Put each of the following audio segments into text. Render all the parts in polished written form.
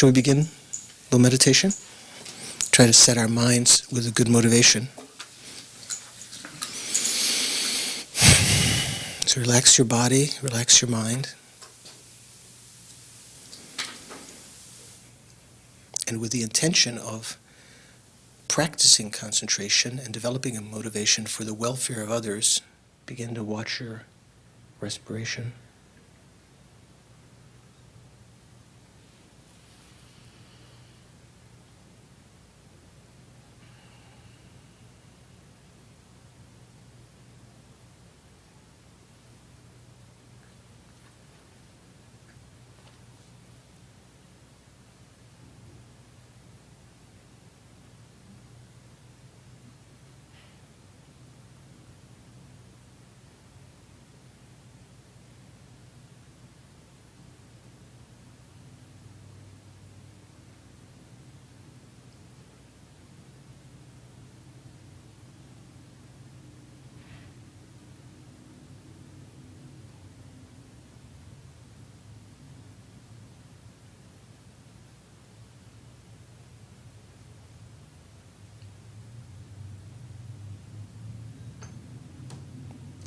Shall we begin a little meditation? Try to set our minds with a good motivation. So relax your body, relax your mind. And with the intention of practicing concentration and developing a motivation for the welfare of others, begin to watch your respiration.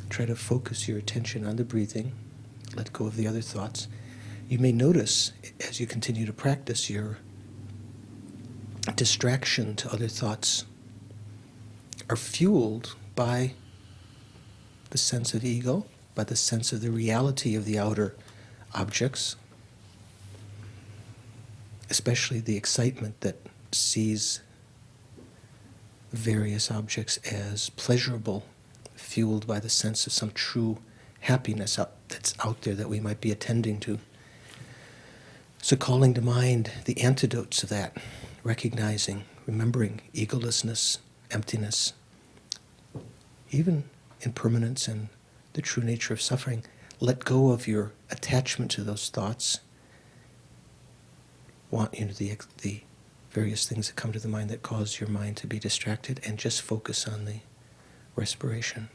Try to focus your attention on the breathing. Let go of the other thoughts. You may notice, as you continue to practice, your distraction to other thoughts are fueled by the sense of ego, by the sense of the reality of the outer objects, especially the excitement that sees various objects as pleasurable, fueled by the sense of some true happiness that's out there that we might be attending to. So calling to mind the antidotes of that, recognizing, remembering egolessness, emptiness, even impermanence and the true nature of suffering. Let go of your attachment to those thoughts. The various things that come to the mind that cause your mind to be distracted, and just focus on the respiration.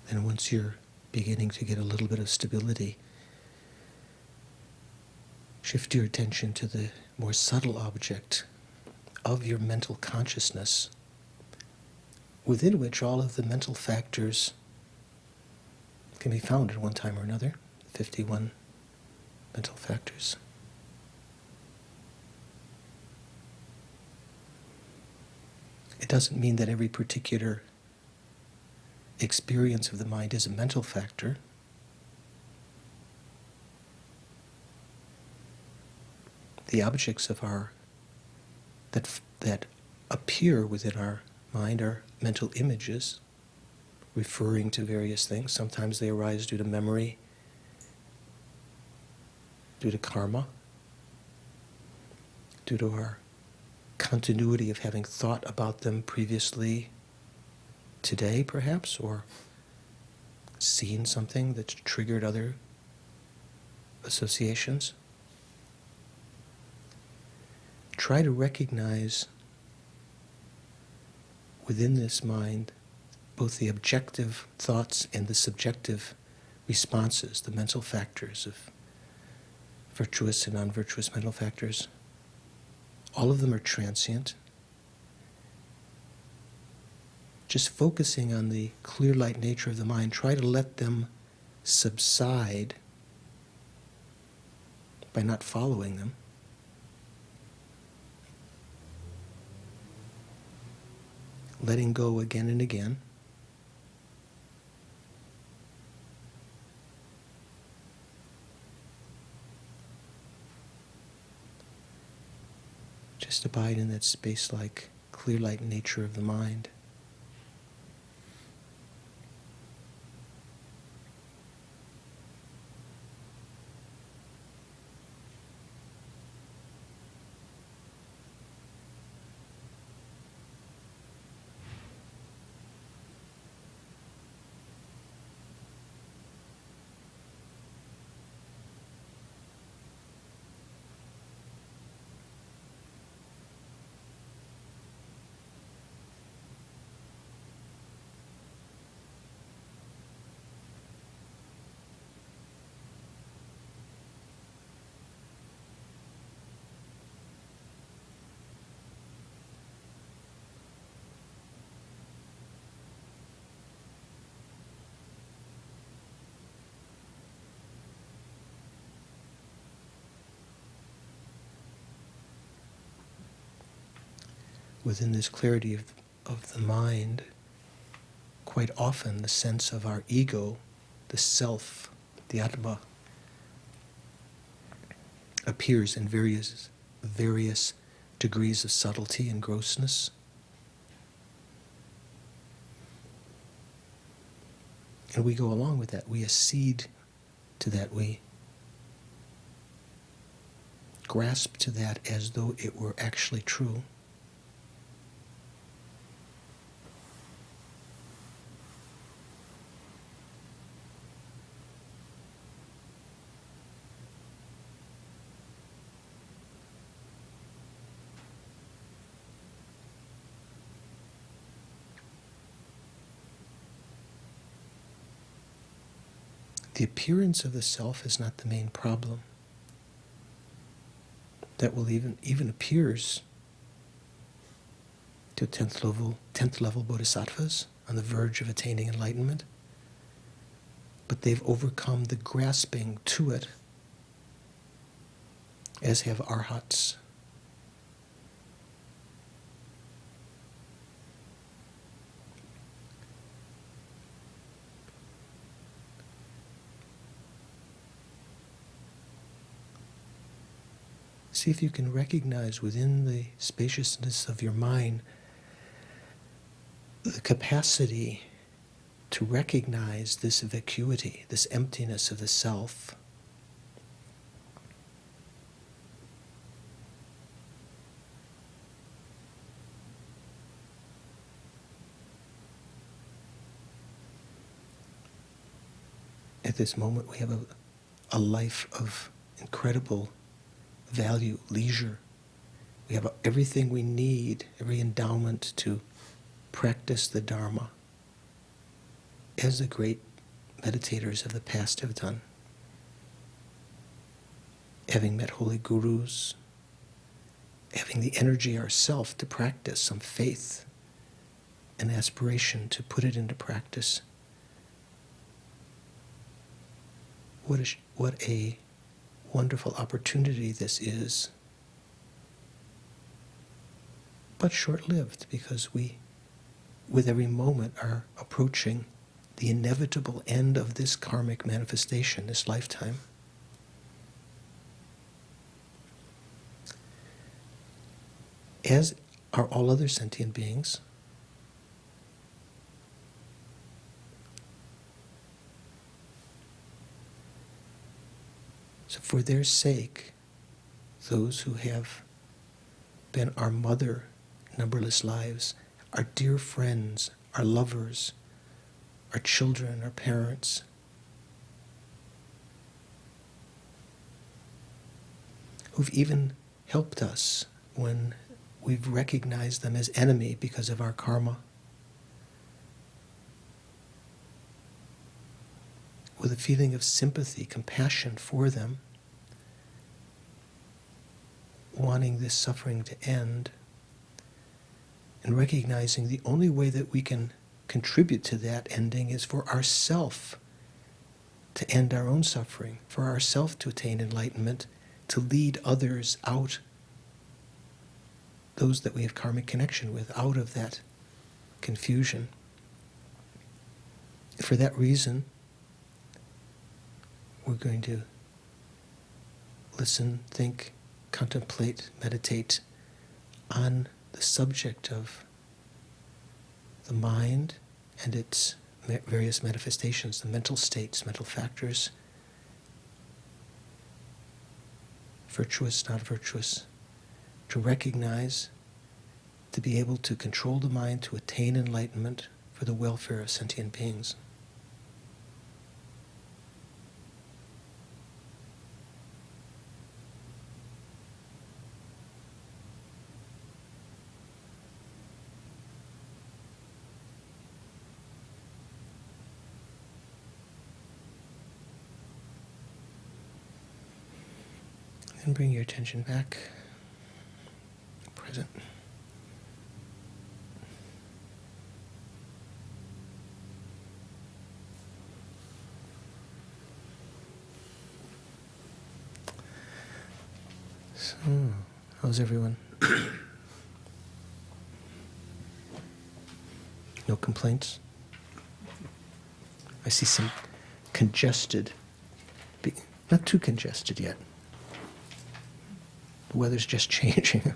And once you're beginning to get a little bit of stability, shift your attention to the more subtle object of your mental consciousness, within which all of the mental factors can be found at one time or another, 51 mental factors. It doesn't mean that every particular experience of the mind is a mental factor. the objects of our that appear within our mind are mental images referring to various things. Sometimes they arise due to memory, due to karma, due to our continuity of having thought about them previously, today perhaps, or seen something that's triggered other associations. Try to recognize within this mind both the objective thoughts and the subjective responses, the mental factors of virtuous and non-virtuous mental factors. All of them are transient. Just focusing on the clear light nature of the mind, try to let them subside by not following them. Letting go again and again. Just abide in that space-like, clear light nature of the mind. Within this clarity of the mind, quite often the sense of our ego, the self, the Atma, appears in various degrees of subtlety and grossness. And we go along with that. We accede to that. We grasp to that as though it were actually true. The appearance of the self is not the main problem. That will even appears to 10th level bodhisattvas on the verge of attaining enlightenment, but they've overcome the grasping to it, as have arhats. See if you can recognize within the spaciousness of your mind the capacity to recognize this vacuity, this emptiness of the self. At this moment we have a life of incredible value, leisure. We have everything we need, every endowment to practice the Dharma, as the great meditators of the past have done. Having met holy gurus, having the energy ourselves to practice, some faith and aspiration to put it into practice. What a wonderful opportunity this is, but short-lived, because we, with every moment, are approaching the inevitable end of this karmic manifestation, this lifetime. as are all other sentient beings. So for their sake, those who have been our mother numberless lives, our dear friends, our lovers, our children, our parents, who've even helped us when we've recognized them as enemy because of our karma, with a feeling of sympathy, compassion for them, wanting this suffering to end, and recognizing the only way that we can contribute to that ending is for ourself to end our own suffering, for ourself to attain enlightenment, to lead others out, those that we have karmic connection with, out of that confusion. For that reason, we're going to listen, think, contemplate, meditate on the subject of the mind and its various manifestations, the mental states, mental factors, virtuous, not virtuous, to recognize, to be able to control the mind, to attain enlightenment for the welfare of sentient beings. And bring your attention back, present. So, how's everyone? No complaints? I see some congested, not too congested yet. The weather's just changing.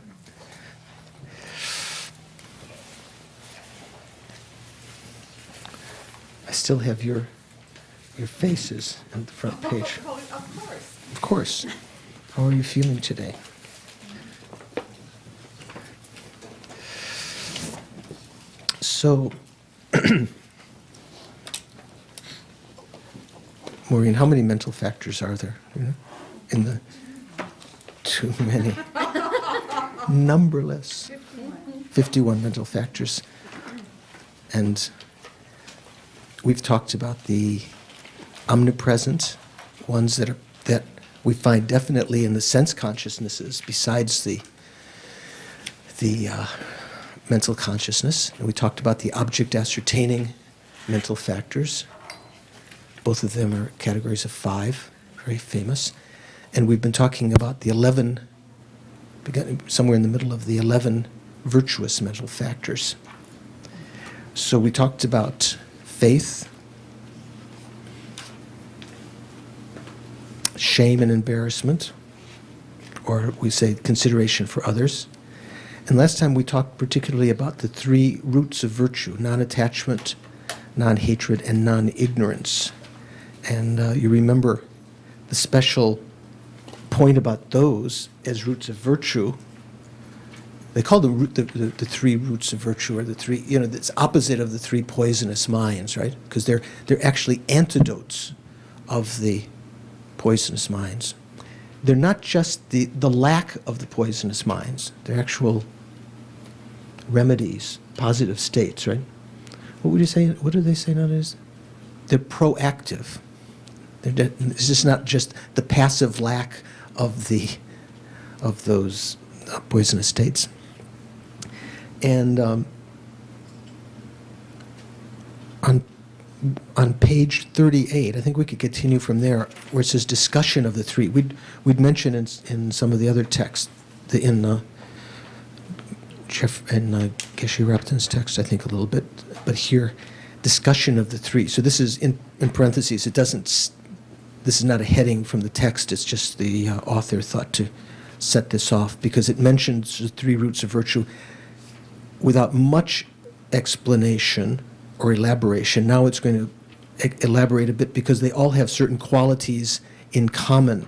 I still have your faces on the front page. Oh, of course. Of course. How are you feeling today? So, Maureen, how many mental factors are there? In the too many. Numberless. 51 mental factors. And we've talked about the omnipresent ones that we find definitely in the sense consciousnesses besides the mental consciousness. And we talked about the object ascertaining mental factors. Both of them are categories of 5, very famous. And we've been talking about the 11, somewhere in the middle of the 11 virtuous mental factors. So we talked about faith, shame and embarrassment, or we say consideration for others. And last time we talked particularly about the 3 roots of virtue: non-attachment, non-hatred, and non-ignorance. And you remember the special point about those as roots of virtue. They call them the 3 roots of virtue, or the 3, it's opposite of the 3 poisonous minds, right? Because they're actually antidotes of the poisonous minds. They're not just the lack of the poisonous minds. They're actual remedies, positive states, right? What would you say? What do they say nowadays? They're proactive. It's just not just the passive lack of those poisonous states. And on page 38, I think we could continue from there, where it says discussion of the 3. We'd mentioned in some of the other texts, in Geshe Repton's text, I think a little bit, but here, discussion of the 3. So this is in parentheses. This is not a heading from the text. It's just the author thought to set this off, because it mentions the three roots of virtue without much explanation or elaboration. Now it's going to elaborate a bit, because they all have certain qualities in common.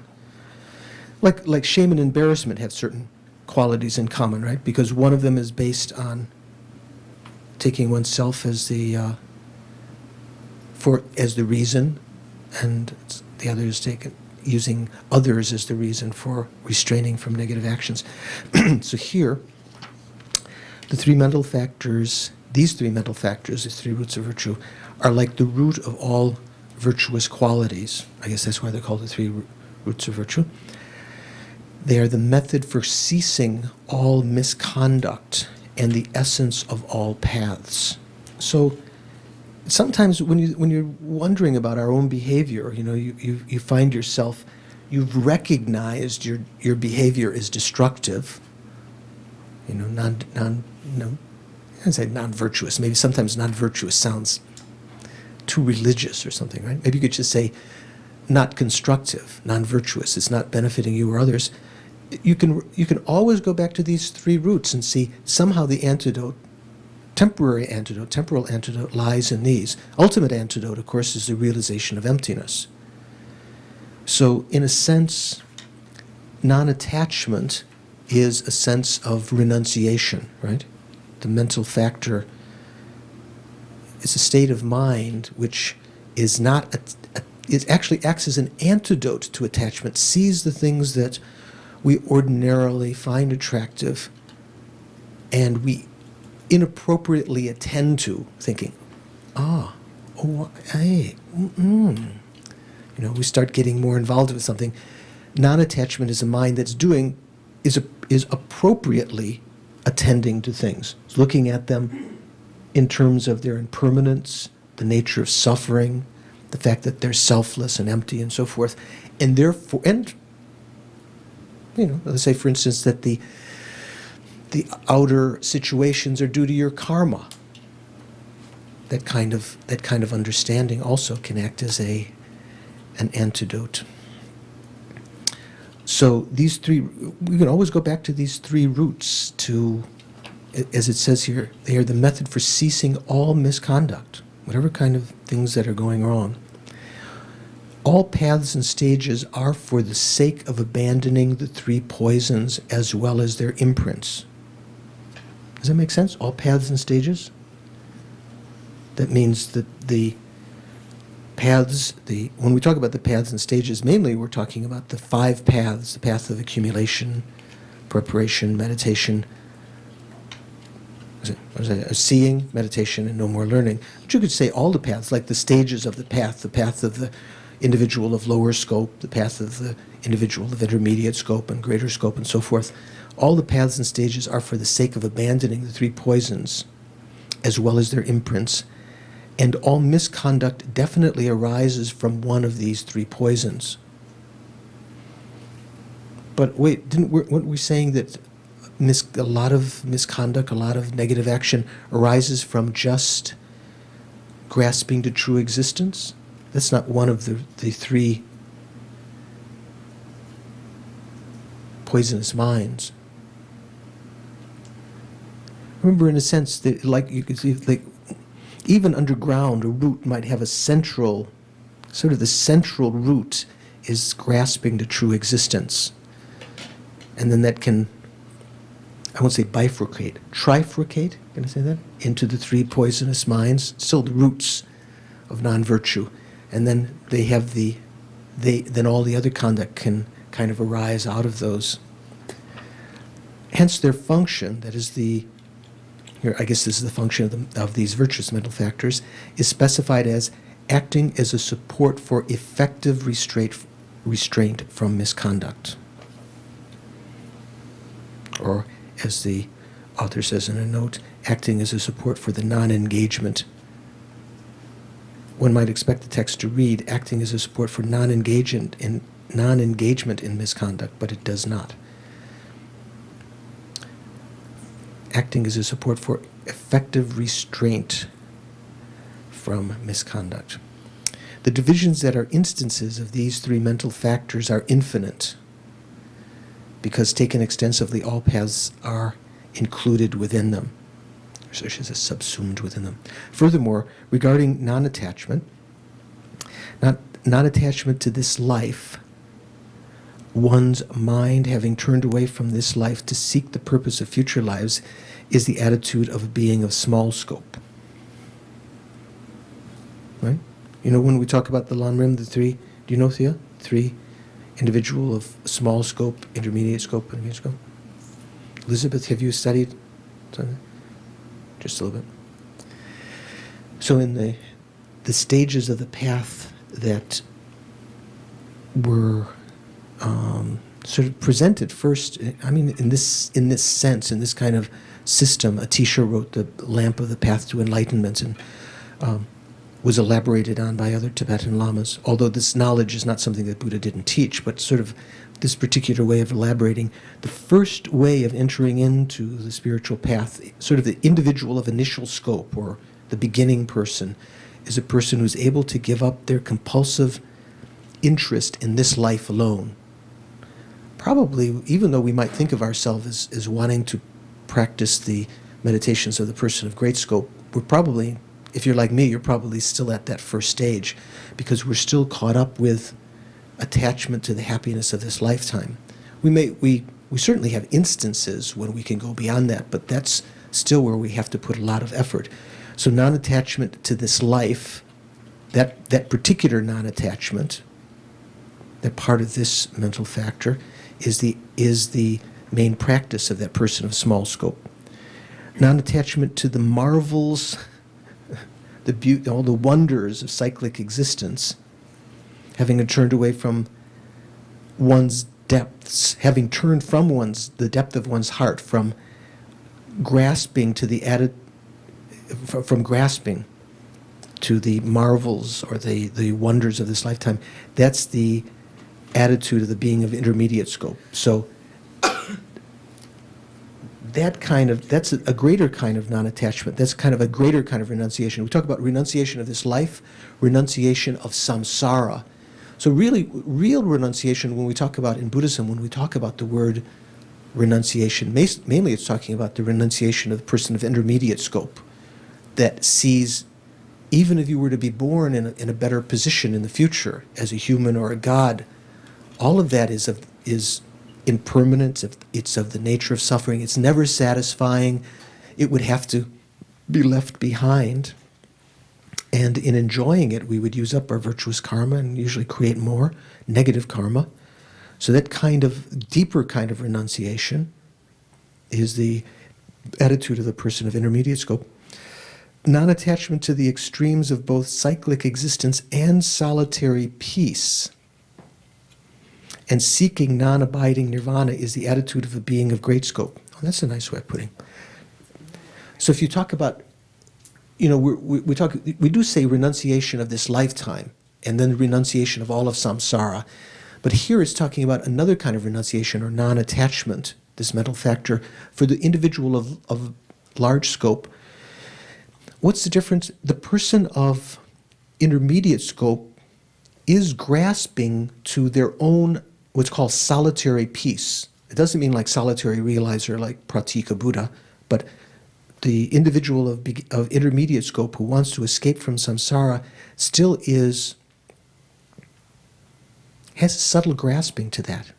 Like shame and embarrassment have certain qualities in common, right? Because one of them is based on taking oneself as the reason, and the other is taken using others as the reason for restraining from negative actions. So here, the three mental factors, these three mental factors, the three roots of virtue, are like the root of all virtuous qualities. I guess that's why they're called the three roots of virtue. They are the method for ceasing all misconduct and the essence of all paths. So sometimes when you're wondering about our own behavior, you find yourself, you've recognized your behavior is destructive, I'd say non-virtuous. Maybe sometimes non-virtuous sounds too religious or something, right? Maybe you could just say not constructive, non-virtuous. It's not benefiting you or others. You can always go back to these three roots and see somehow the antidote, temporal antidote lies in these. Ultimate antidote, of course, is the realization of emptiness. So in a sense, non-attachment is a sense of renunciation, right? The mental factor is a state of mind which is not, it actually acts as an antidote to attachment, sees the things that we ordinarily find attractive and we inappropriately attend to, thinking, we start getting more involved with something. Non-attachment is a mind that's is appropriately attending to things, looking at them in terms of their impermanence, the nature of suffering, the fact that they're selfless and empty and so forth, and therefore, let's say, for instance, that the outer situations are due to your karma. That kind of understanding also can act as an antidote. So we can always go back to these three roots to, as it says here, they are the method for ceasing all misconduct, whatever kind of things that are going wrong. All paths and stages are for the sake of abandoning the three poisons as well as their imprints. Does that make sense? All paths and stages? That means that the paths, when we talk about the paths and stages, mainly we're talking about the 5 paths, the path of accumulation, preparation, meditation, seeing, meditation, and no more learning. But you could say all the paths, like the stages of the path of the individual of lower scope, the path of the individual of intermediate scope and greater scope, and so forth. All the paths and stages are for the sake of abandoning the 3 poisons, as well as their imprints, and all misconduct definitely arises from one of these 3 poisons. But wait, weren't we saying that a lot of misconduct, a lot of negative action arises from just grasping to true existence? That's not one of the 3 poisonous minds. Remember, in a sense, that you could see, even underground, a root might have a central, sort of the central root is grasping to true existence. And then that can, I won't say bifurcate, trifurcate, can I say that? Into the 3 poisonous minds, still the roots of non-virtue. And then they have then all the other conduct can kind of arise out of those. Hence their function, that is here, I guess this is the function of these virtuous mental factors, is specified as acting as a support for effective restraint from misconduct. Or, as the author says in a note, acting as a support for the non-engagement. One might expect the text to read, acting as a support for non-engagement in misconduct, but it does not. Acting as a support for effective restraint from misconduct. The divisions that are instances of these 3 mental factors are infinite. because taken extensively, all paths are included within them. So she says subsumed within them. Furthermore, regarding non-attachment, non-attachment to this life, one's mind having turned away from this life to seek the purpose of future lives, is the attitude of a being of small scope. Right? You know, when we talk about the Lanrim, the three, do you know, Thea? Three, individual of small scope, intermediate scope, intermediate scope. Elizabeth, have you studied something? Just a little bit. So in the stages of the path that were sort of presented first, I mean, in this sense, in this kind of system, Atisha wrote the Lamp of the Path to Enlightenment, and was elaborated on by other Tibetan lamas, although this knowledge is not something that Buddha didn't teach, but sort of this particular way of elaborating. The first way of entering into the spiritual path, sort of the individual of initial scope, or the beginning person, is a person who's able to give up their compulsive interest in this life alone. Probably, even though we might think of ourselves as wanting to practice the meditations of the person of great scope, we're probably, if you're like me, you're probably still at that first stage, because we're still caught up with attachment to the happiness of this lifetime. We certainly have instances when we can go beyond that, but that's still where we have to put a lot of effort. So non-attachment to this life, that particular non-attachment, that part of this mental factor, is the main practice of that person of small scope. Non-attachment to the marvels, the beauty, all the wonders of cyclic existence, having turned away from one's depths, having turned from the depth of one's heart, from grasping to from grasping to the marvels or the wonders of this lifetime. That's the attitude of the being of intermediate scope. So that's a greater kind of non-attachment. That's kind of a greater kind of renunciation. We talk about renunciation of this life, renunciation of samsara. So really, real renunciation, when we talk about in Buddhism, when we talk about the word renunciation, mainly it's talking about the renunciation of the person of intermediate scope that sees, even if you were to be born in a better position in the future as a human or a god, all of that is impermanent. It's of the nature of suffering. It's never satisfying. It would have to be left behind. And in enjoying it, we would use up our virtuous karma and usually create more negative karma. So that kind of deeper kind of renunciation is the attitude of the person of intermediate scope. Non-attachment to the extremes of both cyclic existence and solitary peace. And seeking non-abiding nirvana is the attitude of a being of great scope. Oh, that's a nice way of putting it. So if you talk about, you know, we do say renunciation of this lifetime, and then renunciation of all of samsara. But here it's talking about another kind of renunciation, or non-attachment, this mental factor, for the individual of large scope. What's the difference? The person of intermediate scope is grasping to their own, what's called solitary peace. It doesn't mean like solitary realizer, like Pratika Buddha, but the individual of intermediate scope who wants to escape from samsara still has a subtle grasping to that.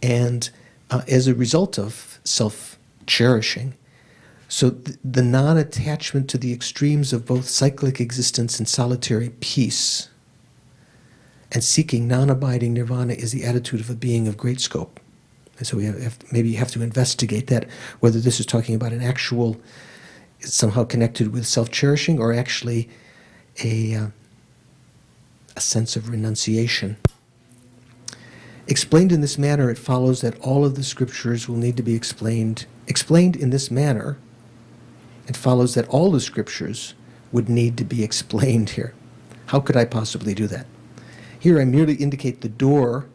And as a result of self-cherishing, so the non-attachment to the extremes of both cyclic existence and solitary peace, and seeking non-abiding nirvana, is the attitude of a being of great scope. And so we maybe have to investigate that, whether this is talking about an actual, somehow connected with self-cherishing, or actually a sense of renunciation. Explained in this manner, it follows that all of the scriptures will need to be explained. Explained in this manner, it follows that all the scriptures would need to be explained here. How could I possibly do that? Here I merely indicate the door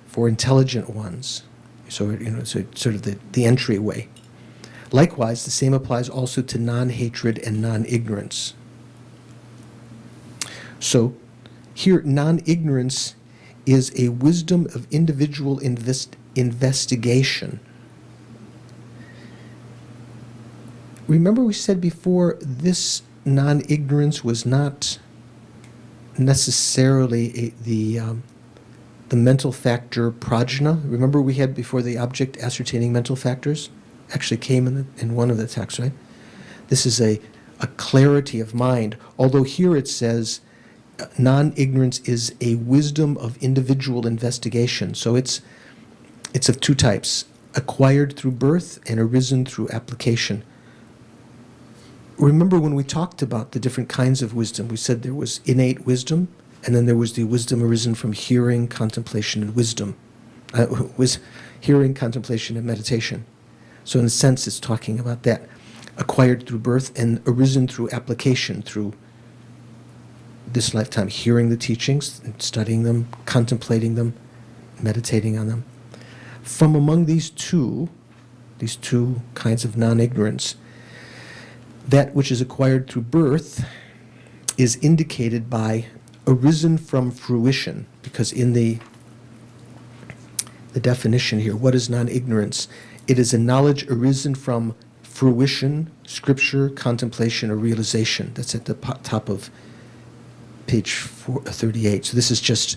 for intelligent ones. So, you know, so sort of the entryway. Likewise, the same applies also to non-hatred and non-ignorance. So here, non-ignorance is a wisdom of individual investigation. Remember we said before, this non-ignorance was not necessarily the mental factor prajna. Remember we had before the object ascertaining mental factors? Actually came in one of the texts, right? This is a clarity of mind, although here it says non-ignorance is a wisdom of individual investigation. So it's of two types, acquired through birth and arisen through application. Remember when we talked about the different kinds of wisdom, we said there was innate wisdom, and then there was the wisdom arisen from hearing, contemplation, and wisdom. Hearing, contemplation, and meditation. So in a sense, it's talking about that. Acquired through birth and arisen through application, through this lifetime, hearing the teachings, studying them, contemplating them, meditating on them. From among these two kinds of non-ignorance, that which is acquired through birth is indicated by arisen from fruition, because in the definition here, what is non-ignorance? It is a knowledge arisen from fruition, scripture, contemplation, or realization. That's at the top of page 38. So this is just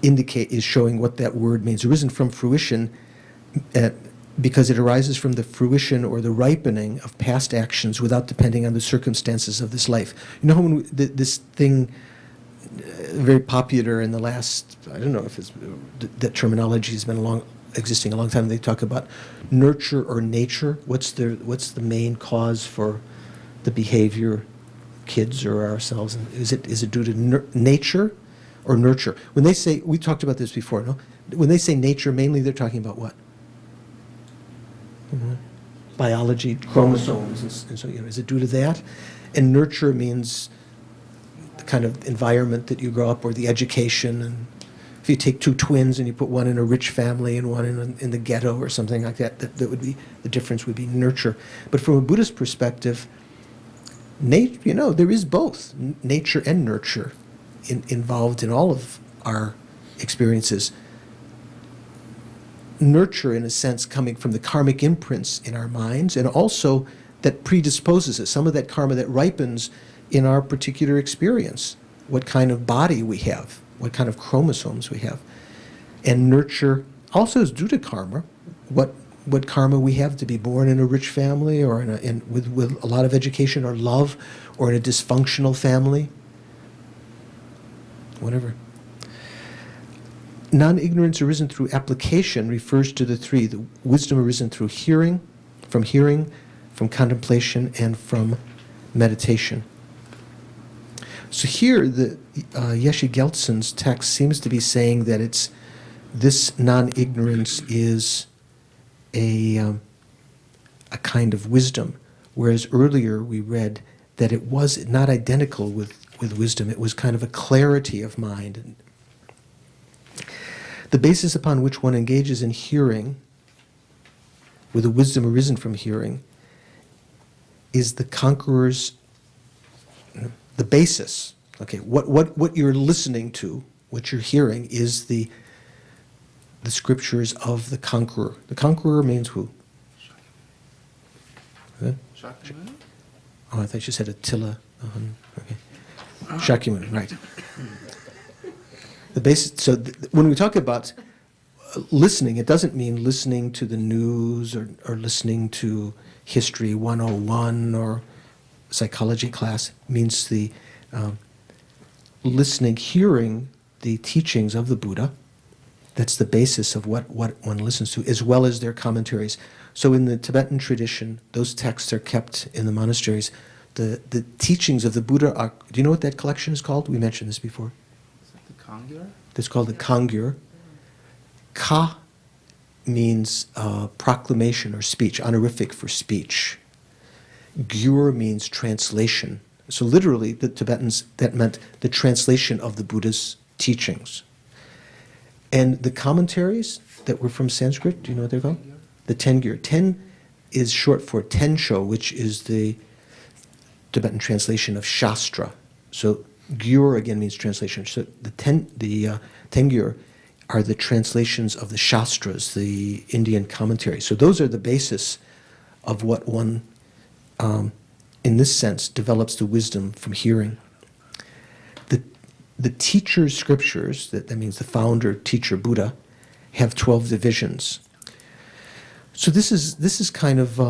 is showing what that word means. Arisen from fruition, because it arises from the fruition or the ripening of past actions without depending on the circumstances of this life. You know, when this thing, very popular in the last, I don't know if it's, that terminology has been existing a long time. They talk about nurture or nature. What's the main cause for the behavior, kids or ourselves? Is it due to nature or nurture? When they say, we talked about this before, no? When they say nature, mainly they're talking about what? Biology, chromosomes, and so, is it due to that? And nurture means the kind of environment that you grow up, or the education. And if you take two twins and you put one in a rich family and one in the ghetto or something like that, that would be, the difference would be nurture. But from a Buddhist perspective, there is both nature and nurture involved in all of our experiences. Nurture, in a sense, coming from the karmic imprints in our minds, and also that predisposes us, some of that karma that ripens in our particular experience, what kind of body we have, what kind of chromosomes we have. And nurture also is due to karma, what karma we have to be born in a rich family, or with a lot of education or love, or in a dysfunctional family, whatever. Non-ignorance arisen through application refers to the three: the wisdom arisen through hearing, from contemplation, and from meditation. So here, the Yeshe Geltsen's text seems to be saying that this non-ignorance is a kind of wisdom, whereas earlier we read that it was not identical with wisdom. It was kind of a clarity of mind. The basis upon which one engages in hearing, with the wisdom arisen from hearing, is the conqueror's, the basis. Okay, what you're listening to, what you're hearing, is the scriptures of the conqueror. The conqueror means who? Huh? Oh, I thought you said Attila. Okay. Shakyamuni, right. The basis. So when we talk about listening, it doesn't mean listening to the news or listening to History 101 or psychology class. It means the listening, hearing the teachings of the Buddha. That's the basis of what one listens to, as well as their commentaries. So in the Tibetan tradition, those texts are kept in the monasteries. The teachings of the Buddha are, do you know what that collection is called? We mentioned this before. Kangyur? It's called the Kangyur. Ka means proclamation or speech, honorific for speech. Gyur means translation. So literally, the Tibetans, that meant the translation of the Buddha's teachings. And the commentaries that were from Sanskrit, do you know what they're called? The Tengyur. Ten is short for Tensho, which is the Tibetan translation of Shastra. So Gyur again means translation. So the Tengyur are the translations of the Shastras, the Indian commentary. So those are the basis of what one, in this sense, develops the wisdom from hearing. The teacher's scriptures, that means the founder, teacher, Buddha, have 12 divisions. So this is kind of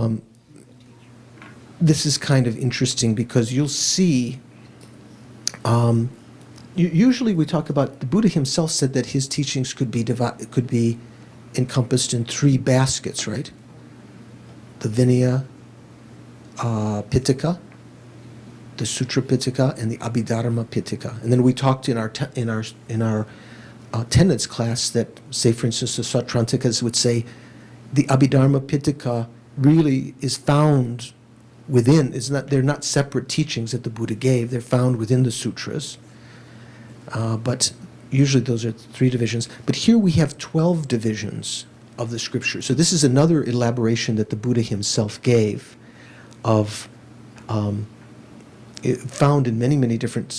interesting, because you'll see. Usually we talk about, the Buddha himself said that his teachings could be encompassed in 3 baskets, right? The Vinaya Pitaka, the Sutra Pitaka, and the Abhidharma Pitaka. And then we talked in our tenets class that, say for instance, the Sautrantikas would say the Abhidharma Pitaka really is found within. They're not separate teachings that the Buddha gave. They're found within the sutras. But usually those are 3 divisions. But here we have 12 divisions of the scripture. So this is another elaboration that the Buddha himself gave of found in many, many different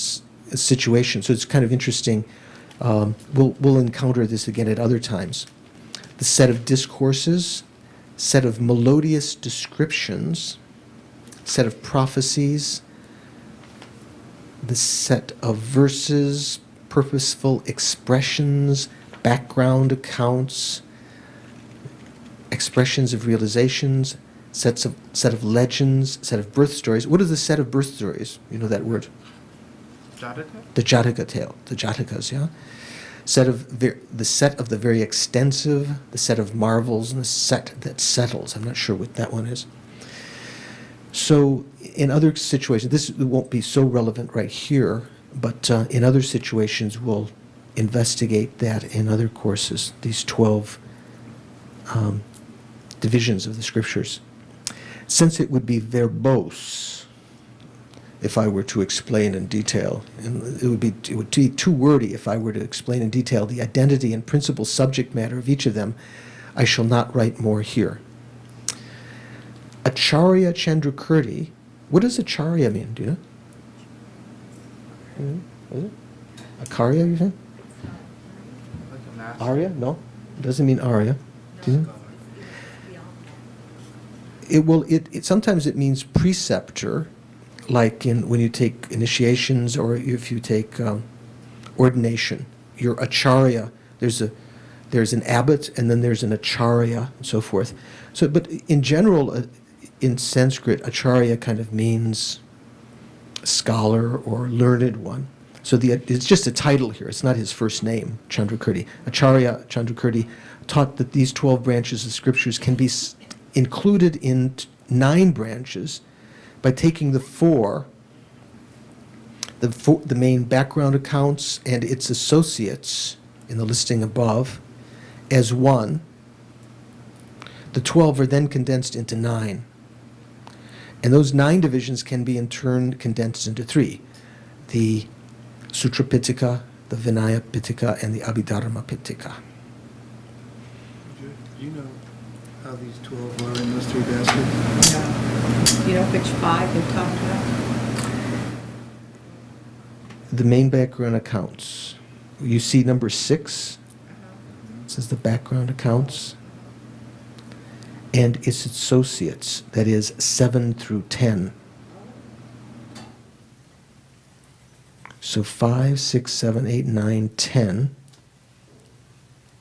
situations. So it's kind of interesting. We'll encounter this again at other times. The set of discourses, set of melodious descriptions, set of prophecies, the set of verses, purposeful expressions, background accounts, expressions of realizations, set of legends, set of birth stories. What is the set of birth stories? You know that word? Jataka? The Jataka tale, the Jatakas, yeah? The set of the very extensive, the set of marvels, and the set that settles. I'm not sure what that one is. So in other situations, this won't be so relevant right here, but in other situations we'll investigate that in other courses, these 12 divisions of the scriptures. Since it would be verbose if I were to explain in detail, and it would be too wordy if I were to explain in detail the identity and principal subject matter of each of them, I shall not write more here. Acharya Chandrakirti, what does acharya mean? Do you know? What is it? Acharya, you think? Like a master. Arya? No, it doesn't mean Arya. Do you know? It sometimes it means preceptor, like when you take initiations or if you take ordination. Your acharya, there's an abbot and then there's an acharya and so forth. So, but in general, in Sanskrit, acharya kind of means scholar or learned one. So it's just a title here. It's not his first name, Chandrakirti. Acharya Chandrakirti taught that these 12 branches of scriptures can be included in 9 branches by taking the main background accounts and its associates in the listing above as one. The 12 are then condensed into 9. And those 9 divisions can be in turn condensed into 3. The Sutra Pitaka, the Vinaya Pitaka, and the Abhidharma Pitaka. Do you know how these 12 are in those 3 baskets? No. You know which 5 you're talking about? The main background accounts. You see number 6? It says the background accounts. And its associates, that is 7 through 10. So 5, 6, 7, 8, 9, 10.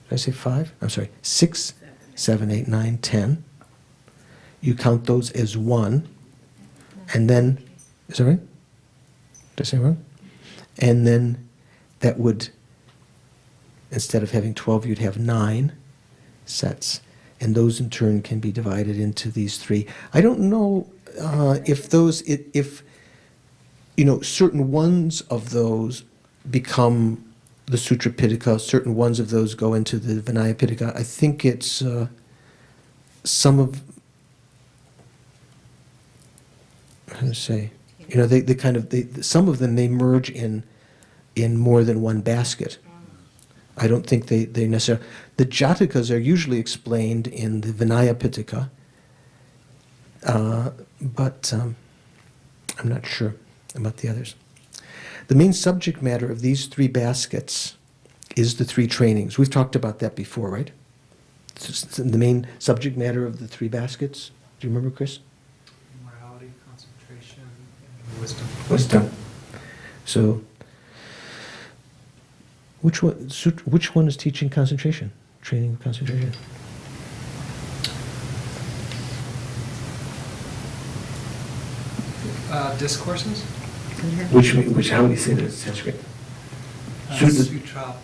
Did I say 5? I'm sorry. 6, 7, 8, 9, 10. You count those as 1. And then, is that right? Did I say wrong? And then that would, instead of having 12, you'd have 9 sets. And those in turn can be divided into these 3. I don't know if certain ones of those become the Sutra Pitaka, certain ones of those go into the Vinaya Pitaka. I think it's some of, how to say, some of them may merge in more than one basket. I don't think they necessarily. The Jatakas are usually explained in the Vinaya Pitaka, but I'm not sure about the others. The main subject matter of these three baskets is the three trainings. We've talked about that before, right? The main subject matter of the three baskets. Do you remember, Chris? Morality, concentration, and wisdom. Wisdom. So, which one is teaching concentration? Training concentration. Discourses? Which how would you say that in Sanskrit? Sutra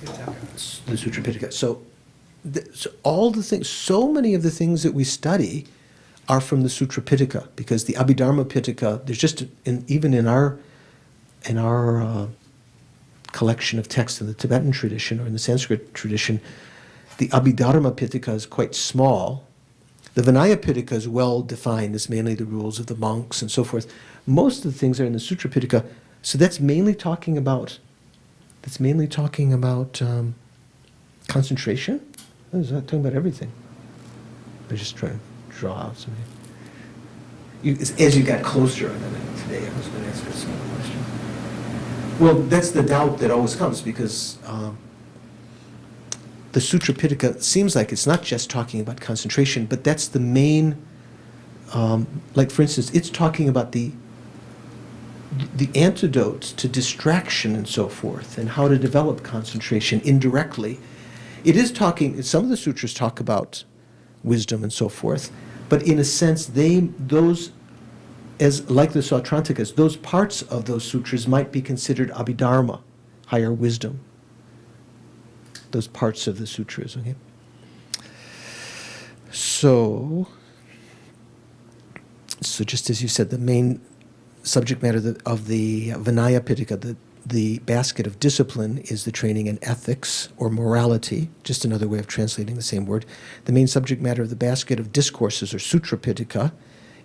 Pitaka. The Sutra Pitaka. So all the things, so many of the things that we study are from the Sutra Pitaka, because the Abhidharma Pitaka, there's just, even in our collection of texts in the Tibetan tradition or in the Sanskrit tradition, the Abhidharma Pitaka is quite small. The Vinaya Pitaka is well defined as mainly the rules of the monks and so forth. Most of the things are in the Sutra Pitaka, so that's mainly talking about concentration. It's not talking about everything. I just trying to draw out something. As you got closer on it today, I was going to ask a similar question. Well, that's the doubt that always comes, because the Sutra Pitaka seems like it's not just talking about concentration, but that's the main, like for instance, it's talking about the antidotes to distraction and so forth, and how to develop concentration indirectly. It is talking, some of the sutras talk about wisdom and so forth, but in a sense, those, as like the Sautrantikas, those parts of those sutras might be considered Abhidharma, higher wisdom. Those parts of the sutras, okay? So just as you said, the main subject matter of the Vinaya Pitaka, the basket of discipline, is the training in ethics or morality, just another way of translating the same word. The main subject matter of the basket of discourses, or Sutra Pitaka,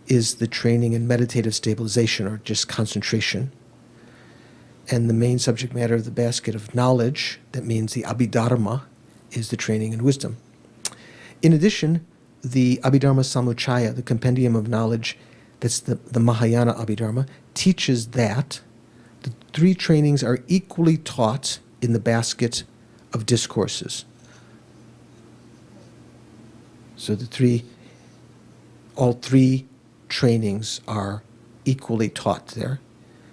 is the training in meditative stabilization, or just concentration. And the main subject matter of the basket of knowledge, that means the Abhidharma, is the training in wisdom. In addition, the Abhidharma Samuccaya, the compendium of knowledge, that's the Mahayana Abhidharma, teaches that the three trainings are equally taught in the basket of discourses. So all three trainings are equally taught there.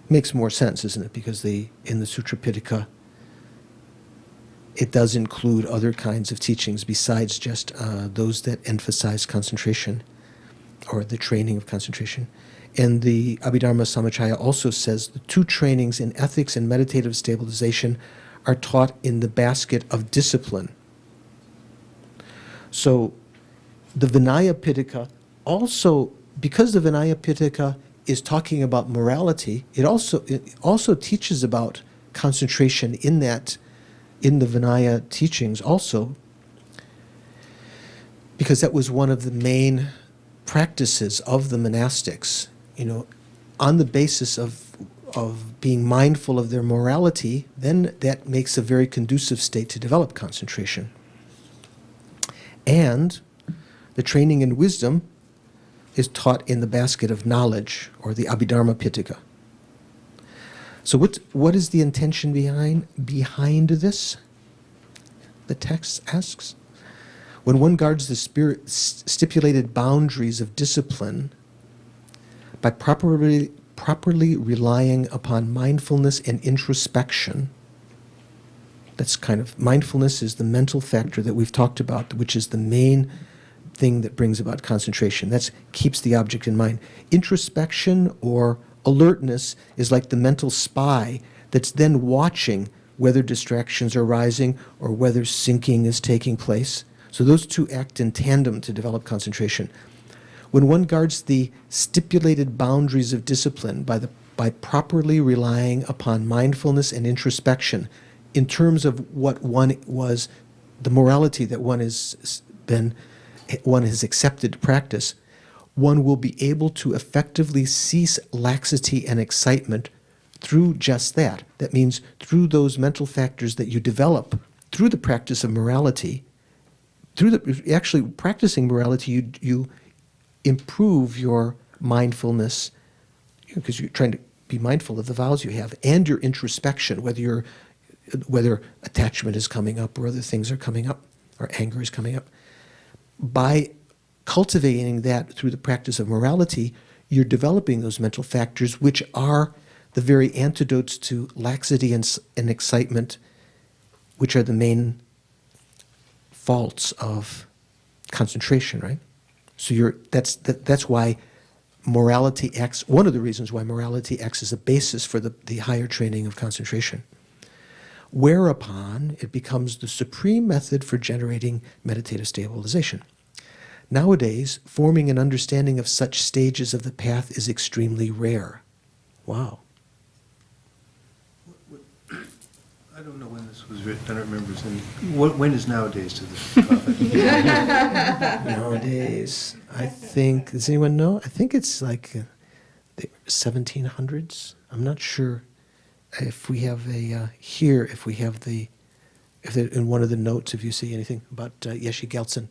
Makes more sense, isn't it? Because in the Sutra Pitaka, it does include other kinds of teachings besides just those that emphasize concentration, or the training of concentration. And the Abhidharma Samuccaya also says the two trainings in ethics and meditative stabilization are taught in the basket of discipline. So the Vinaya Pitaka also, because the Vinaya Pitaka is talking about morality, it also teaches about concentration in the Vinaya teachings also, because that was one of the main practices of the monastics, on the basis of being mindful of their morality. Then that makes a very conducive state to develop concentration. And the training in wisdom is taught in the basket of knowledge, or the Abhidharma Pitaka. So what is the intention behind this? The text asks. When one guards the stipulated boundaries of discipline by properly relying upon mindfulness and introspection, that's kind of, mindfulness is the mental factor that we've talked about, which is the main thing that brings about concentration. That keeps the object in mind. Introspection or alertness is like the mental spy that's then watching whether distractions are rising or whether sinking is taking place. So those two act in tandem to develop concentration. When one guards the stipulated boundaries of discipline by properly relying upon mindfulness and introspection in terms of what one was, the morality that one has accepted to practice, one will be able to effectively cease laxity and excitement through just that. That means through those mental factors that you develop through the practice of morality. Actually practicing morality, you improve your mindfulness, because you're trying to be mindful of the vows you have and your introspection, whether attachment is coming up or other things are coming up or anger is coming up. By cultivating that through the practice of morality, you're developing those mental factors which are the very antidotes to laxity and excitement, which are the main faults of concentration, right? So that's why morality acts, one of the reasons why morality acts as a basis for the higher training of concentration. Whereupon it becomes the supreme method for generating meditative stabilization. Nowadays, forming an understanding of such stages of the path is extremely rare. Wow. I don't know when this was written. I don't remember. When is nowadays to this topic? Nowadays, I think, does anyone know? I think it's like the 1700s. I'm not sure if we have in one of the notes, if you see anything about Yeshe Gelsen.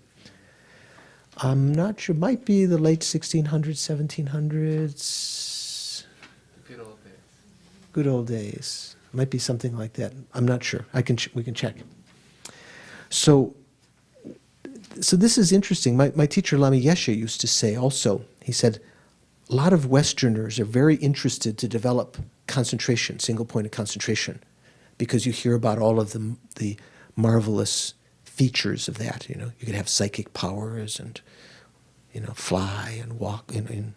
I'm not sure. Might be the late 1600s, 1700s. Good old days. Good old days. Might be something like that. I'm not sure. We can check. So this is interesting. My teacher Lama Yeshe used to say also, he said, a lot of Westerners are very interested to develop concentration, single-pointed concentration, because you hear about all of the marvelous features of that. You could have psychic powers and, fly and walk in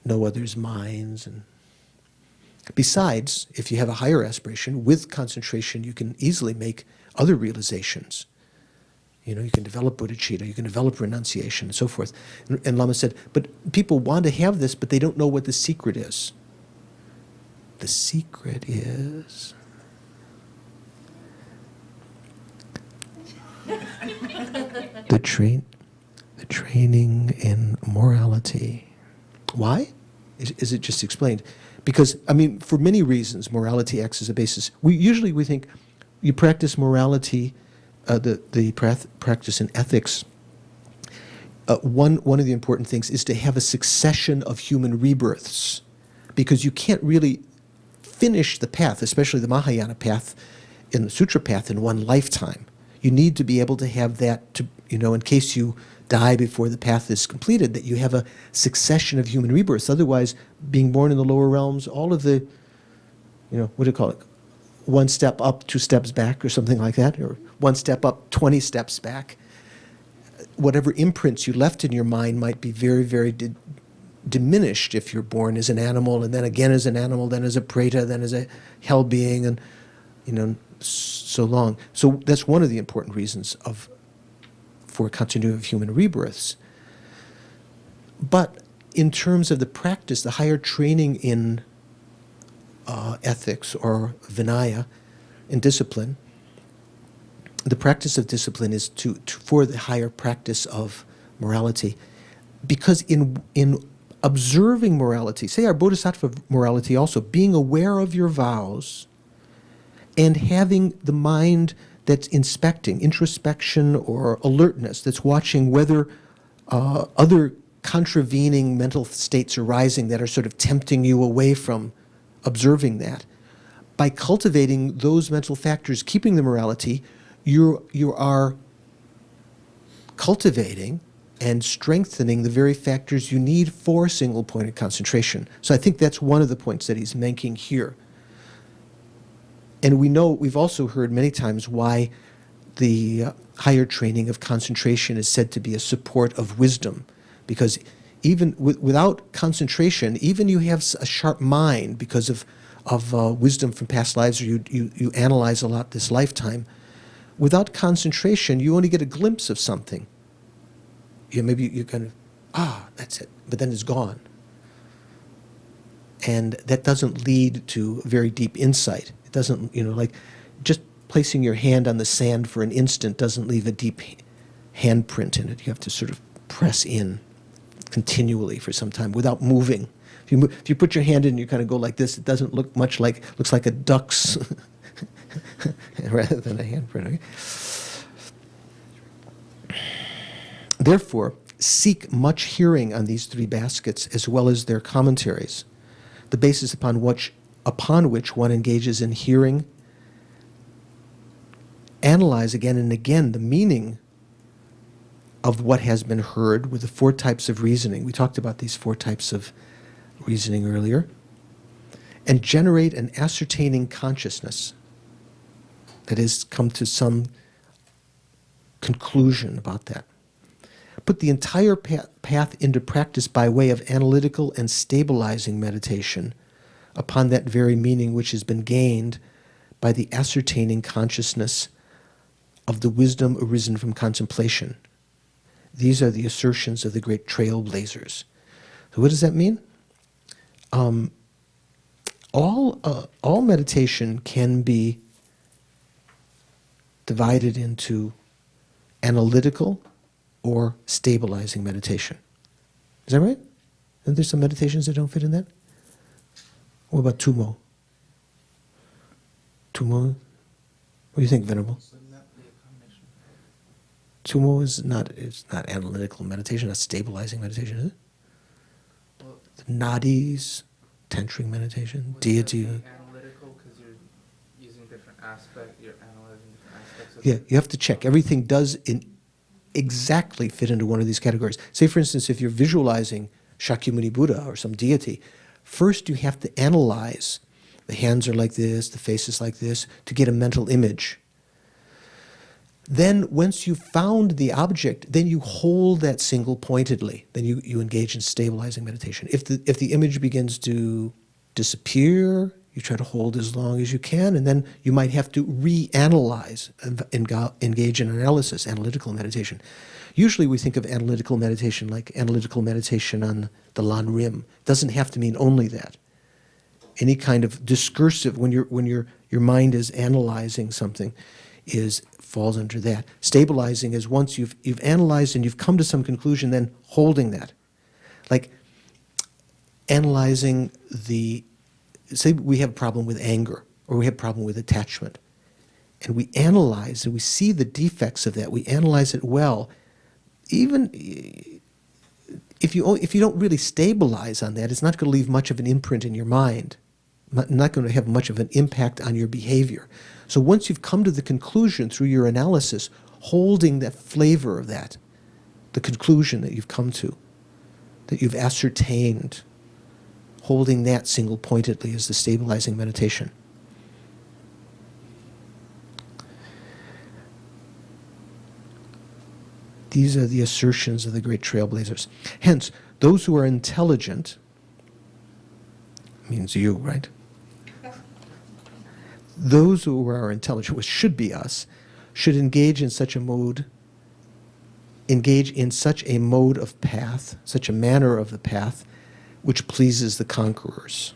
no other's minds. And besides, if you have a higher aspiration, with concentration, you can easily make other realizations. You can develop bodhicitta, you can develop renunciation, and so forth. And Lama said, but people want to have this, but they don't know what the secret is. The secret is the training in morality. Why? Is it just explained? Because, for many reasons, morality acts as a basis. We think you practice morality, the practice in ethics. One of the important things is to have a succession of human rebirths, because you can't really finish the path, especially the Mahayana path and the Sutra path, in one lifetime. You need to be able to have that, in case you die before the path is completed, that you have a succession of human rebirths. Otherwise, being born in the lower realms, all of the, what do you call it? One step up, 2 steps back, or something like that, or 1 step up, 20 steps back. Whatever imprints you left in your mind might be very, very diminished if you're born as an animal, and then again as an animal, then as a preta, then as a hell being, and so long. So that's one of the important reasons for continuity of human rebirths. But in terms of the practice, the higher training in ethics or Vinaya, in discipline, the practice of discipline is for the higher practice of morality, because in observing morality, say our bodhisattva morality also, being aware of your vows and having the mind that's inspecting, introspection or alertness, that's watching whether other contravening mental states arising that are sort of tempting you away from observing that. By cultivating those mental factors, keeping the morality, you are cultivating and strengthening the very factors you need for single-pointed concentration. So I think that's one of the points that he's making here. And we've also heard many times why the higher training of concentration is said to be a support of wisdom, because even without concentration, even you have a sharp mind because of wisdom from past lives, or you analyze a lot this lifetime. Without concentration, you only get a glimpse of something. Maybe you kind of, that's it, but then it's gone. And that doesn't lead to very deep insight. It doesn't, like just placing your hand on the sand for an instant doesn't leave a deep handprint in it. You have to sort of press in continually for some time without moving. If you put your hand in and you kind of go like this, it doesn't look much like, looks like a duck's rather than a handprint. Okay? Therefore, seek much hearing on these 3 baskets as well as their commentaries. the basis upon which one engages in hearing, analyze again and again the meaning of what has been heard with the 4 types of reasoning. We talked about these 4 types of reasoning earlier. And generate an ascertaining consciousness. That is, come to some conclusion about that. Put the entire path into practice by way of analytical and stabilizing meditation upon that very meaning which has been gained by the ascertaining consciousness of the wisdom arisen from contemplation. These are the assertions of the great trailblazers. So what does that mean? All meditation can be divided into analytical or stabilizing meditation. Is that right? And there's some meditations that don't fit in that? What about Tumo? Tumo? What do you think, Venerable? Tumo is not analytical meditation, not stabilizing meditation, is it? Well, The nadis, tantric meditation, deity. Analytical because you're using different aspects, you're analyzing different aspects of Yeah, you have to check. Everything does exactly fit into one of these categories. Say, for instance, if you're visualizing Shakyamuni Buddha or some deity, first you have to analyze. The hands are like this, the face is like this, to get a mental image. Then, once you've found the object, then you hold that single-pointedly. Then you engage in stabilizing meditation. If the image begins to disappear, you try to hold as long as you can, and then you might have to reanalyze and engage in analysis, analytical meditation. Usually we think of analytical meditation like analytical meditation on the Lan Rim. It doesn't have to mean only that. Any kind of discursive, when your mind is analyzing something, falls under that. Stabilizing is once you've analyzed and you've come to some conclusion, then holding that. Like analyzing say we have a problem with anger, or we have a problem with attachment. And we analyze and we see the defects of that. We analyze it well. Even if you don't really stabilize on that, it's not going to leave much of an imprint in your mind. Not going to have much of an impact on your behavior. So once you've come to the conclusion through your analysis, holding that flavor of that, the conclusion that you've come to, that you've ascertained, holding that single-pointedly is the stabilizing meditation. These are the assertions of the great trailblazers. Hence, those who are intelligent, means you, right? Those who are intelligent, which should be us, should engage in such a mode of path, such a manner of the path, which pleases the conquerors.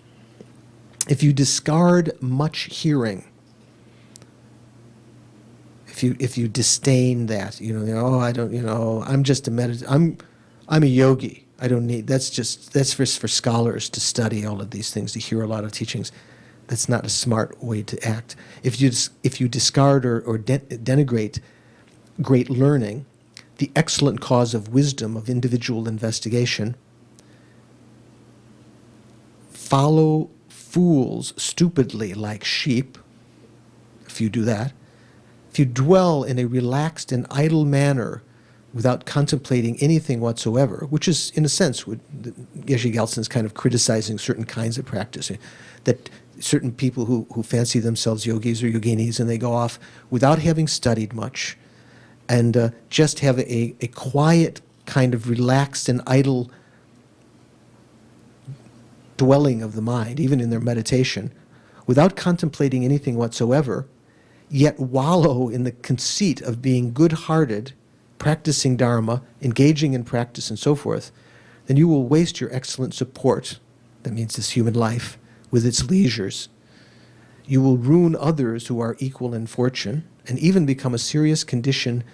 If you discard much hearing, if you disdain that, I don't, I'm just I'm a yogi. I don't need, that's for scholars to study all of these things, to hear a lot of teachings. That's not a smart way to act. If you discard or denigrate great learning, the excellent cause of wisdom, of individual investigation, follow fools stupidly like sheep, if you do that, if you dwell in a relaxed and idle manner without contemplating anything whatsoever, which is, in a sense, Geshe Gyaltsen's kind of criticizing certain kinds of practice, that certain people who fancy themselves yogis or yoginis, and they go off without having studied much, and just have a quiet kind of relaxed and idle dwelling of the mind, even in their meditation, without contemplating anything whatsoever, yet wallow in the conceit of being good-hearted, practicing Dharma, engaging in practice and so forth, then you will waste your excellent support, that means this human life, with its leisures. You will ruin others who are equal in fortune, and even become a serious condition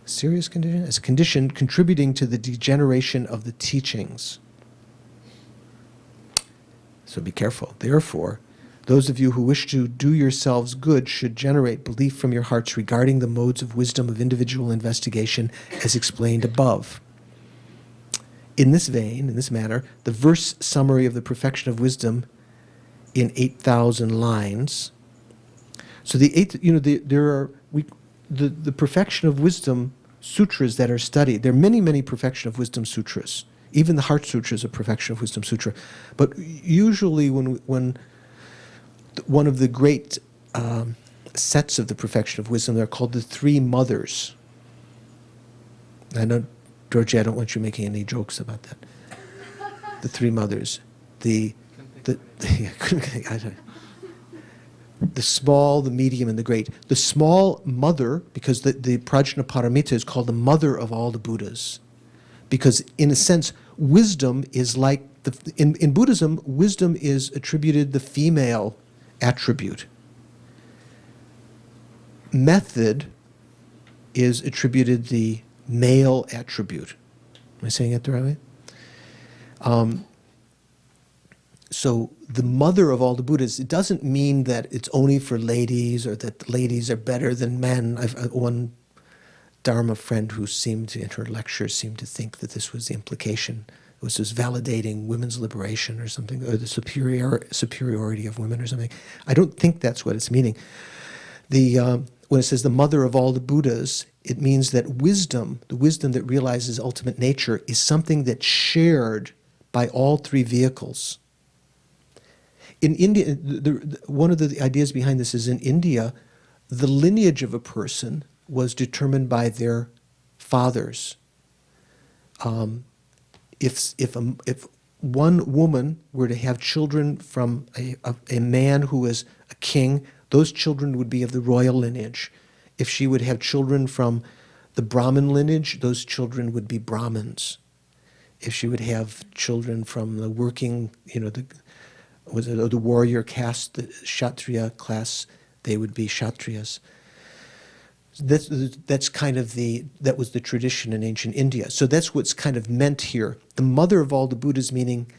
as a condition contributing to the degeneration of the teachings. So be careful. Therefore, those of you who wish to do yourselves good should generate belief from your hearts regarding the modes of wisdom of individual investigation as explained above. in this vein, in this manner, the verse summary of the perfection of wisdom in 8,000 lines. So the perfection of wisdom sutras that are studied, there are many, many perfection of wisdom sutras. Even the Heart Sutra is a perfection of wisdom sutra. But usually when one of the great sets of the perfection of wisdom, they're called the Three Mothers. I know, Georgie, I don't want you making any jokes about that. The Three Mothers. The small, the medium, and the great. The small mother, because the Prajnaparamita is called the mother of all the Buddhas. Because in a sense, wisdom is like, in Buddhism, wisdom is attributed the female attribute. Method is attributed the male attribute. Am I saying it the right way? So the mother of all the Buddhas, it doesn't mean that it's only for ladies or that ladies are better than men. One Dharma friend who seemed to, in her lectures, seemed to think that this was the implication. It was just validating women's liberation or something, or the superiority of women or something. I don't think that's what it's meaning. When it says the mother of all the Buddhas, it means that wisdom, the wisdom that realizes ultimate nature, is something that's shared by all three vehicles. In India, one of the ideas behind this is in India, the lineage of a person was determined by their fathers. If one woman were to have children from a man who is a king, those children would be of the royal lineage. If she would have children from the Brahmin lineage, those children would be Brahmins. If she would have children from the working, the warrior caste, the Kshatriya class, they would be Kshatriyas. That's kind of that was the tradition in ancient India. So that's what's kind of meant here. The mother of all the Buddhas, meaning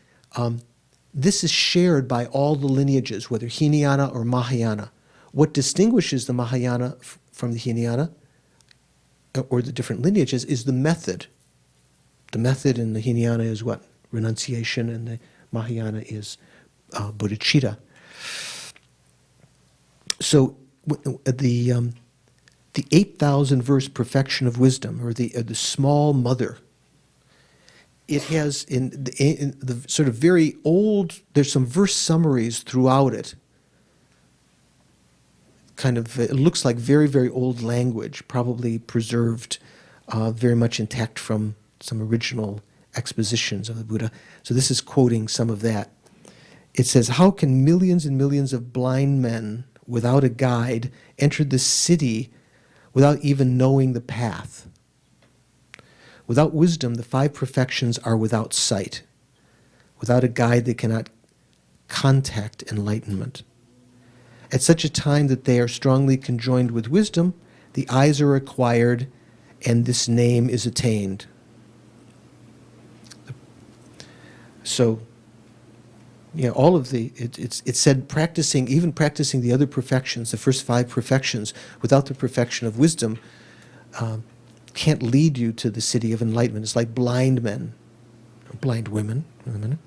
this is shared by all the lineages, whether Hinayana or Mahayana. What distinguishes the Mahayana from the Hinayana, or the different lineages, is the method. The method in the Hinayana is what? Renunciation, and the Mahayana is bodhicitta. So the 8,000 verse perfection of wisdom, or the small mother, it has in the sort of very old, there's some verse summaries throughout it. Kind of, it looks like very, very old language, probably preserved very much intact from some original expositions of the Buddha. So this is quoting some of that. It says, "How can millions and millions of blind men without a guide enter the city without even knowing the path? Without wisdom, the five perfections are without sight. Without a guide, they cannot contact enlightenment. At such a time that they are strongly conjoined with wisdom, the eyes are acquired, and this name is attained." So, all of it said even practicing the other perfections, the first five perfections, without the perfection of wisdom, can't lead you to the city of enlightenment. It's like blind men, or blind women. Wait a minute.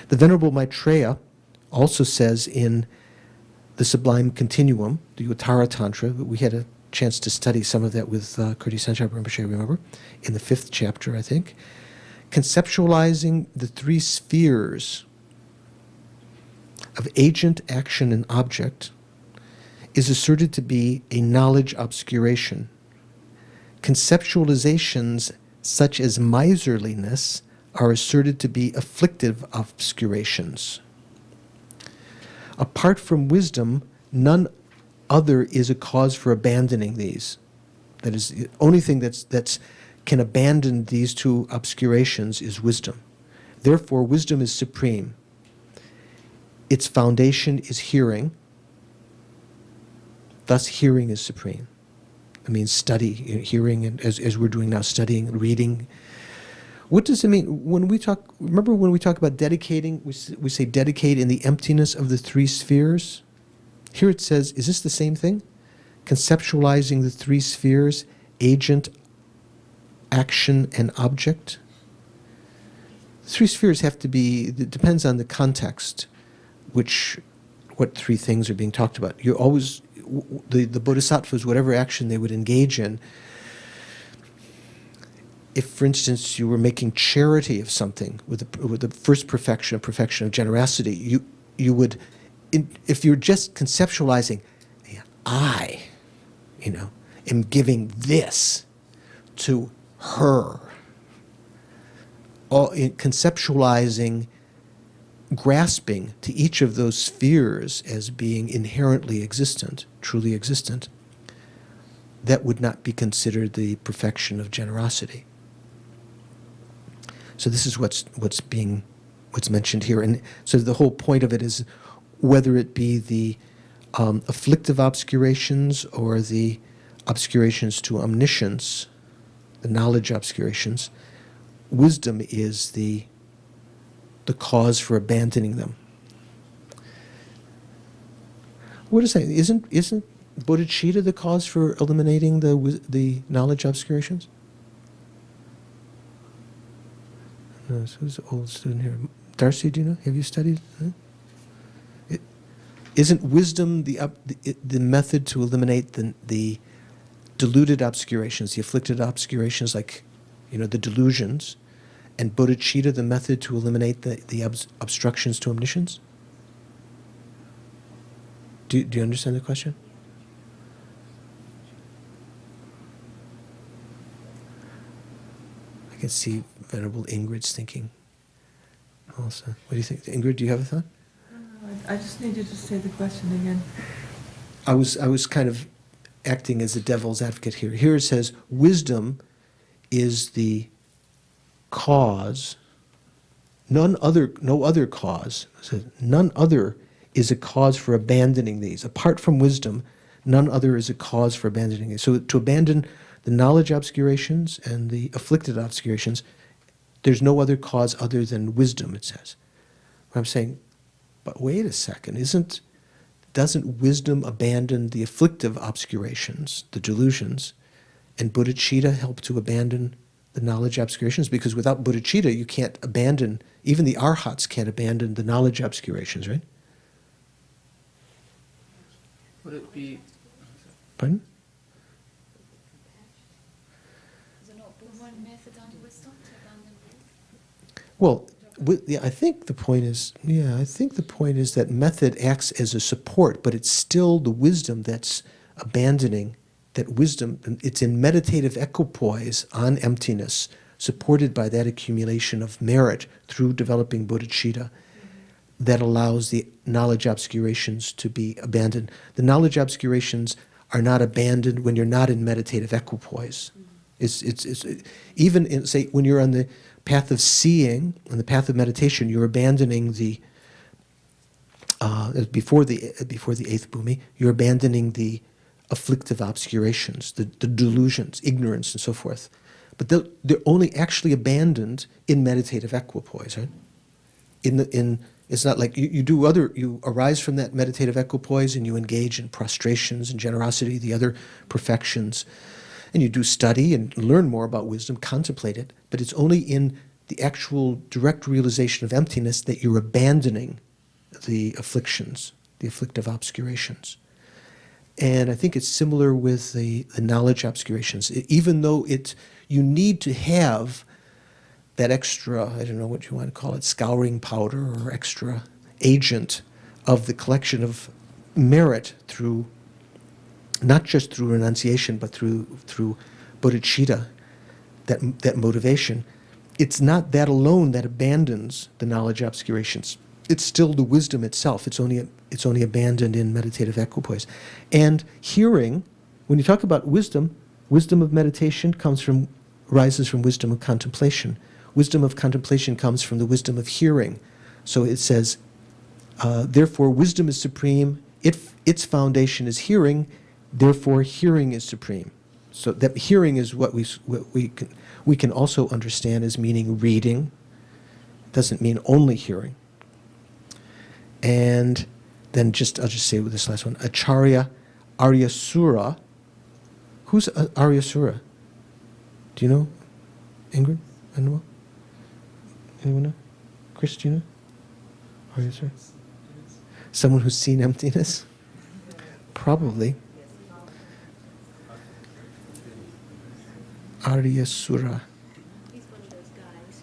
The Venerable Maitreya also says in the Sublime Continuum, the Uttara Tantra, we had a chance to study some of that with Kirti Sanchab Rinpoche, remember, in the 5th chapter, I think. Conceptualizing the three spheres of agent, action, and object is asserted to be a knowledge obscuration. Conceptualizations such as miserliness are asserted to be afflictive obscurations. Apart from wisdom, none other is a cause for abandoning these. That is, the only thing that's can abandon these two obscurations is wisdom. Therefore, wisdom is supreme. Its foundation is hearing. Thus, hearing is supreme. I mean, study, hearing, and as we're doing now, studying, reading. What does it mean when we talk? Remember when we talk about dedicating, we say dedicate in the emptiness of the three spheres? Here it says, is this the same thing? Conceptualizing the three spheres, agent, action, and object? three spheres have to be, it depends on the context, what three things are being talked about. You're always, the bodhisattvas, whatever action they would engage in, if, for instance, you were making charity of something with the first perfection of generosity, you would, if you're just conceptualizing, I, am giving this to her, conceptualizing, grasping to each of those spheres as being inherently existent, truly existent, that would not be considered the perfection of generosity. So this is what's mentioned here, and so the whole point of it is whether it be the afflictive obscurations or the obscurations to omniscience, the knowledge obscurations, wisdom is the cause for abandoning them. What is that? Isn't bodhicitta the cause for eliminating the knowledge obscurations? No, so who's the old student here? Darcy, do you know? Have you studied? Huh? Isn't wisdom the method to eliminate the deluded obscurations, the afflicted obscurations, like the delusions, and bodhicitta the method to eliminate the obstructions to omniscience? Do you understand the question? I can see Venerable Ingrid's thinking also. What do you think? Ingrid, do you have a thought? I just need you to say the question again. I was kind of acting as a devil's advocate here. Here it says, wisdom is the cause, no other cause, none other is a cause for abandoning these. Apart from wisdom, none other is a cause for abandoning these. So to abandon the knowledge obscurations and the afflicted obscurations, there's no other cause other than wisdom, it says. I'm saying, but wait a second, doesn't wisdom abandon the afflictive obscurations, the delusions, and bodhicitta help to abandon the knowledge obscurations? Because without bodhicitta, you can't abandon, even the arhats can't abandon the knowledge obscurations, right? Would it be... Pardon? Is there not one method and wisdom to abandon both? Well, I think the point is, that method acts as a support, but it's still the wisdom that's abandoning. That wisdom, it's in meditative equipoise on emptiness, supported by that accumulation of merit through developing bodhicitta, that allows the knowledge obscurations to be abandoned. The knowledge obscurations are not abandoned when you're not in meditative equipoise. It's even in, say, when you're on the path of seeing, on the path of meditation, you're abandoning the before the eighth bhumi, you're abandoning the afflictive obscurations, the delusions, ignorance, and so forth. But they're only actually abandoned in meditative equipoise, right? It's not like you arise from that meditative equipoise and you engage in prostrations and generosity, the other perfections, and you do study and learn more about wisdom, contemplate it, but it's only in the actual direct realization of emptiness that you're abandoning the afflictions, the afflictive obscurations. And I think it's similar with the knowledge obscurations. Even though you need to have that extra, I don't know what you want to call it, scouring powder or extra agent of the collection of merit through, not just through renunciation, but through bodhicitta, that motivation. It's not that alone that abandons the knowledge obscurations. It's still the wisdom itself. It's only abandoned in meditative equipoise. And hearing, when you talk about wisdom of meditation rises from wisdom of contemplation. Wisdom of contemplation comes from the wisdom of hearing. So it says, therefore wisdom is supreme, its foundation is hearing, therefore hearing is supreme. So that hearing is what we can also understand as meaning reading. It doesn't mean only hearing. And then I'll just say with this last one, Acharya Aryasura. Who's Aryasura? Do you know, Ingrid? Anyone know? Christina? Aryasura? Someone who's seen emptiness? Probably. Aryasura. He's one of those guys.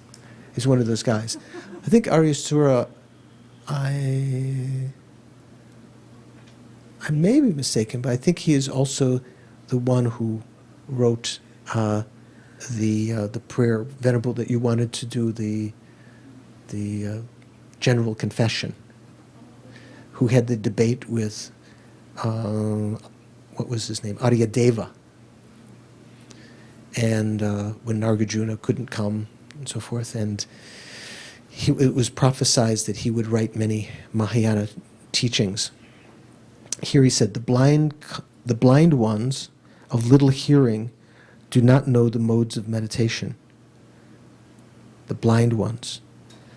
He's one of those guys. I think Aryasura, I may be mistaken, but I think he is also the one who wrote the prayer, Venerable, that you wanted to do the general confession, who had the debate with, what was his name, Aryadeva. And when Nagarjuna couldn't come and so forth, and it was prophesied that he would write many Mahayana teachings. Here he said, the blind ones of little hearing do not know the modes of meditation. The blind ones.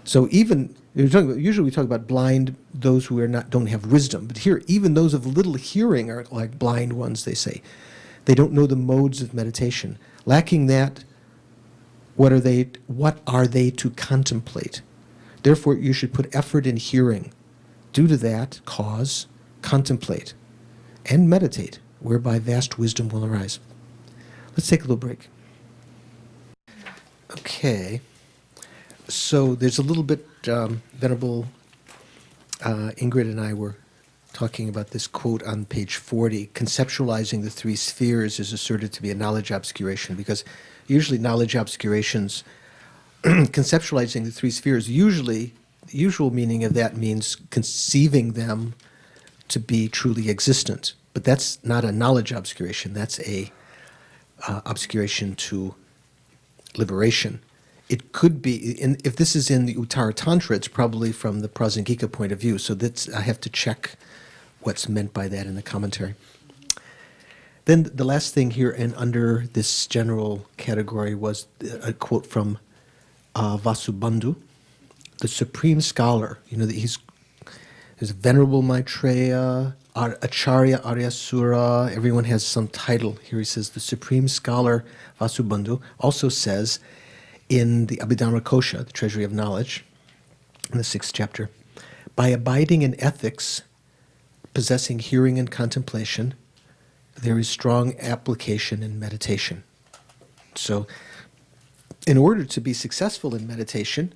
So even, usually we talk about blind, those who don't have wisdom, but here even those of little hearing are like blind ones, they say. They don't know the modes of meditation. Lacking that, what are they to contemplate? Therefore, you should put effort in hearing. Due to that cause, contemplate and meditate, whereby vast wisdom will arise. Let's take a little break. Okay. So there's a little bit, Venerable Ingrid and I were talking about this quote on page 40, conceptualizing the three spheres is asserted to be a knowledge obscuration, because usually knowledge obscurations, conceptualizing the three spheres, usually, the usual meaning of that means conceiving them to be truly existent. But that's not a knowledge obscuration, that's a obscuration to liberation. It could be, if this is in the Uttara Tantra, it's probably from the Prasangika point of view, so I have to check what's meant by that in the commentary. Then the last thing here, and under this general category, was a quote from Vasubandhu, the supreme scholar. You know, there's Venerable Maitreya, Acharya Aryasura, everyone has some title. Here he says, the supreme scholar Vasubandhu also says in the Abhidharma Kosha, the Treasury of Knowledge, in the 6th chapter, by abiding in ethics, possessing hearing and contemplation, there is strong application in meditation. So, in order to be successful in meditation,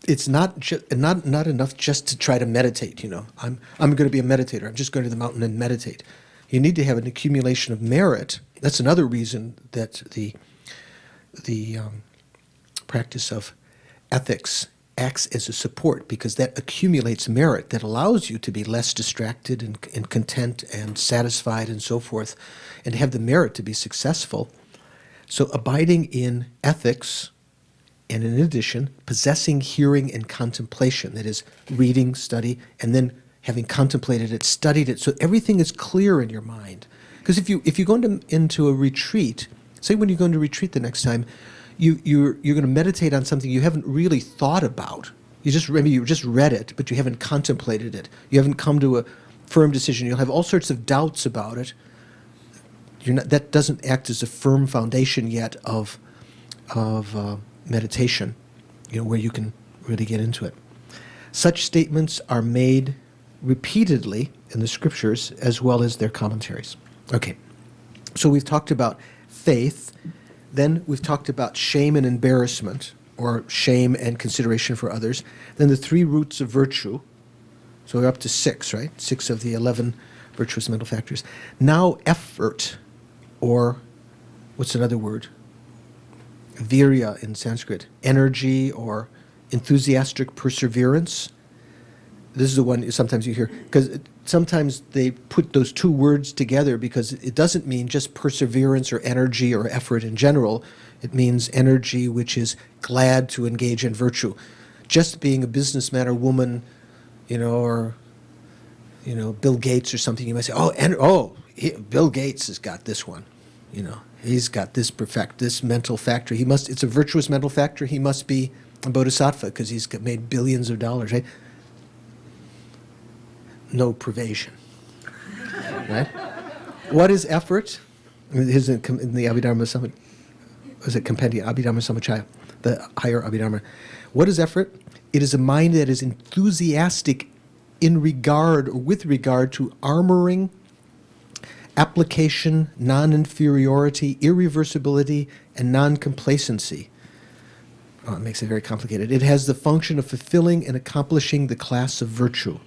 it's not enough just to try to meditate. You know, I'm going to be a meditator. I'm just going to the mountain and meditate. You need to have an accumulation of merit. That's another reason that the practice of ethics acts as a support, because that accumulates merit that allows you to be less distracted and content and satisfied and so forth, and have the merit to be successful. So abiding in ethics, and in addition, possessing hearing and contemplation, that is, reading, study, and then having contemplated it, studied it, so everything is clear in your mind. Because if you go into a retreat, say when you go into retreat the next time, you're going to meditate on something you haven't really thought about. You just read it, but you haven't contemplated it. You haven't come to a firm decision. You'll have all sorts of doubts about it. That doesn't act as a firm foundation yet of meditation, where you can really get into it. Such statements are made repeatedly in the scriptures as well as their commentaries. Okay, so we've talked about faith. Then we've talked about shame and embarrassment, or shame and consideration for others. Then the 3 roots of virtue. So we're up to 6, right? 6 of the 11 virtuous mental factors. Now effort, or what's another word? Virya in Sanskrit. Energy or enthusiastic perseverance. This is the one sometimes you hear, because sometimes they put those 2 words together because it doesn't mean just perseverance or energy or effort in general. It means energy which is glad to engage in virtue. Just being a businessman or woman, or Bill Gates or something, you might say, Bill Gates has got this one. He's got this mental factor. It's a virtuous mental factor. He must be a bodhisattva because he's made billions of dollars, right? No privation, right? What is effort? In the Abhidharma Samachaya, was it Compendium, Abhidharma Samachaya? the higher Abhidharma. What is effort? It is a mind that is enthusiastic in regard or with regard to armoring, application, non-inferiority, irreversibility, and non-complacency. Oh, it makes it very complicated. It has the function of fulfilling and accomplishing the class of virtue.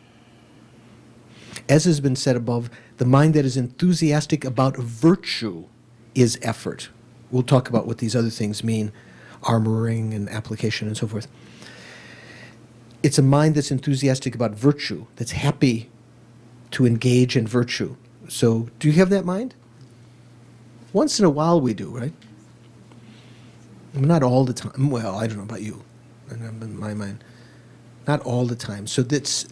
As has been said above, the mind that is enthusiastic about virtue is effort. We'll talk about what these other things mean, armoring and application and so forth. It's a mind that's enthusiastic about virtue, that's happy to engage in virtue. So, do you have that mind? Once in a while we do, right? Not all the time. Well, I don't know about you. In my mind. Not all the time. So that's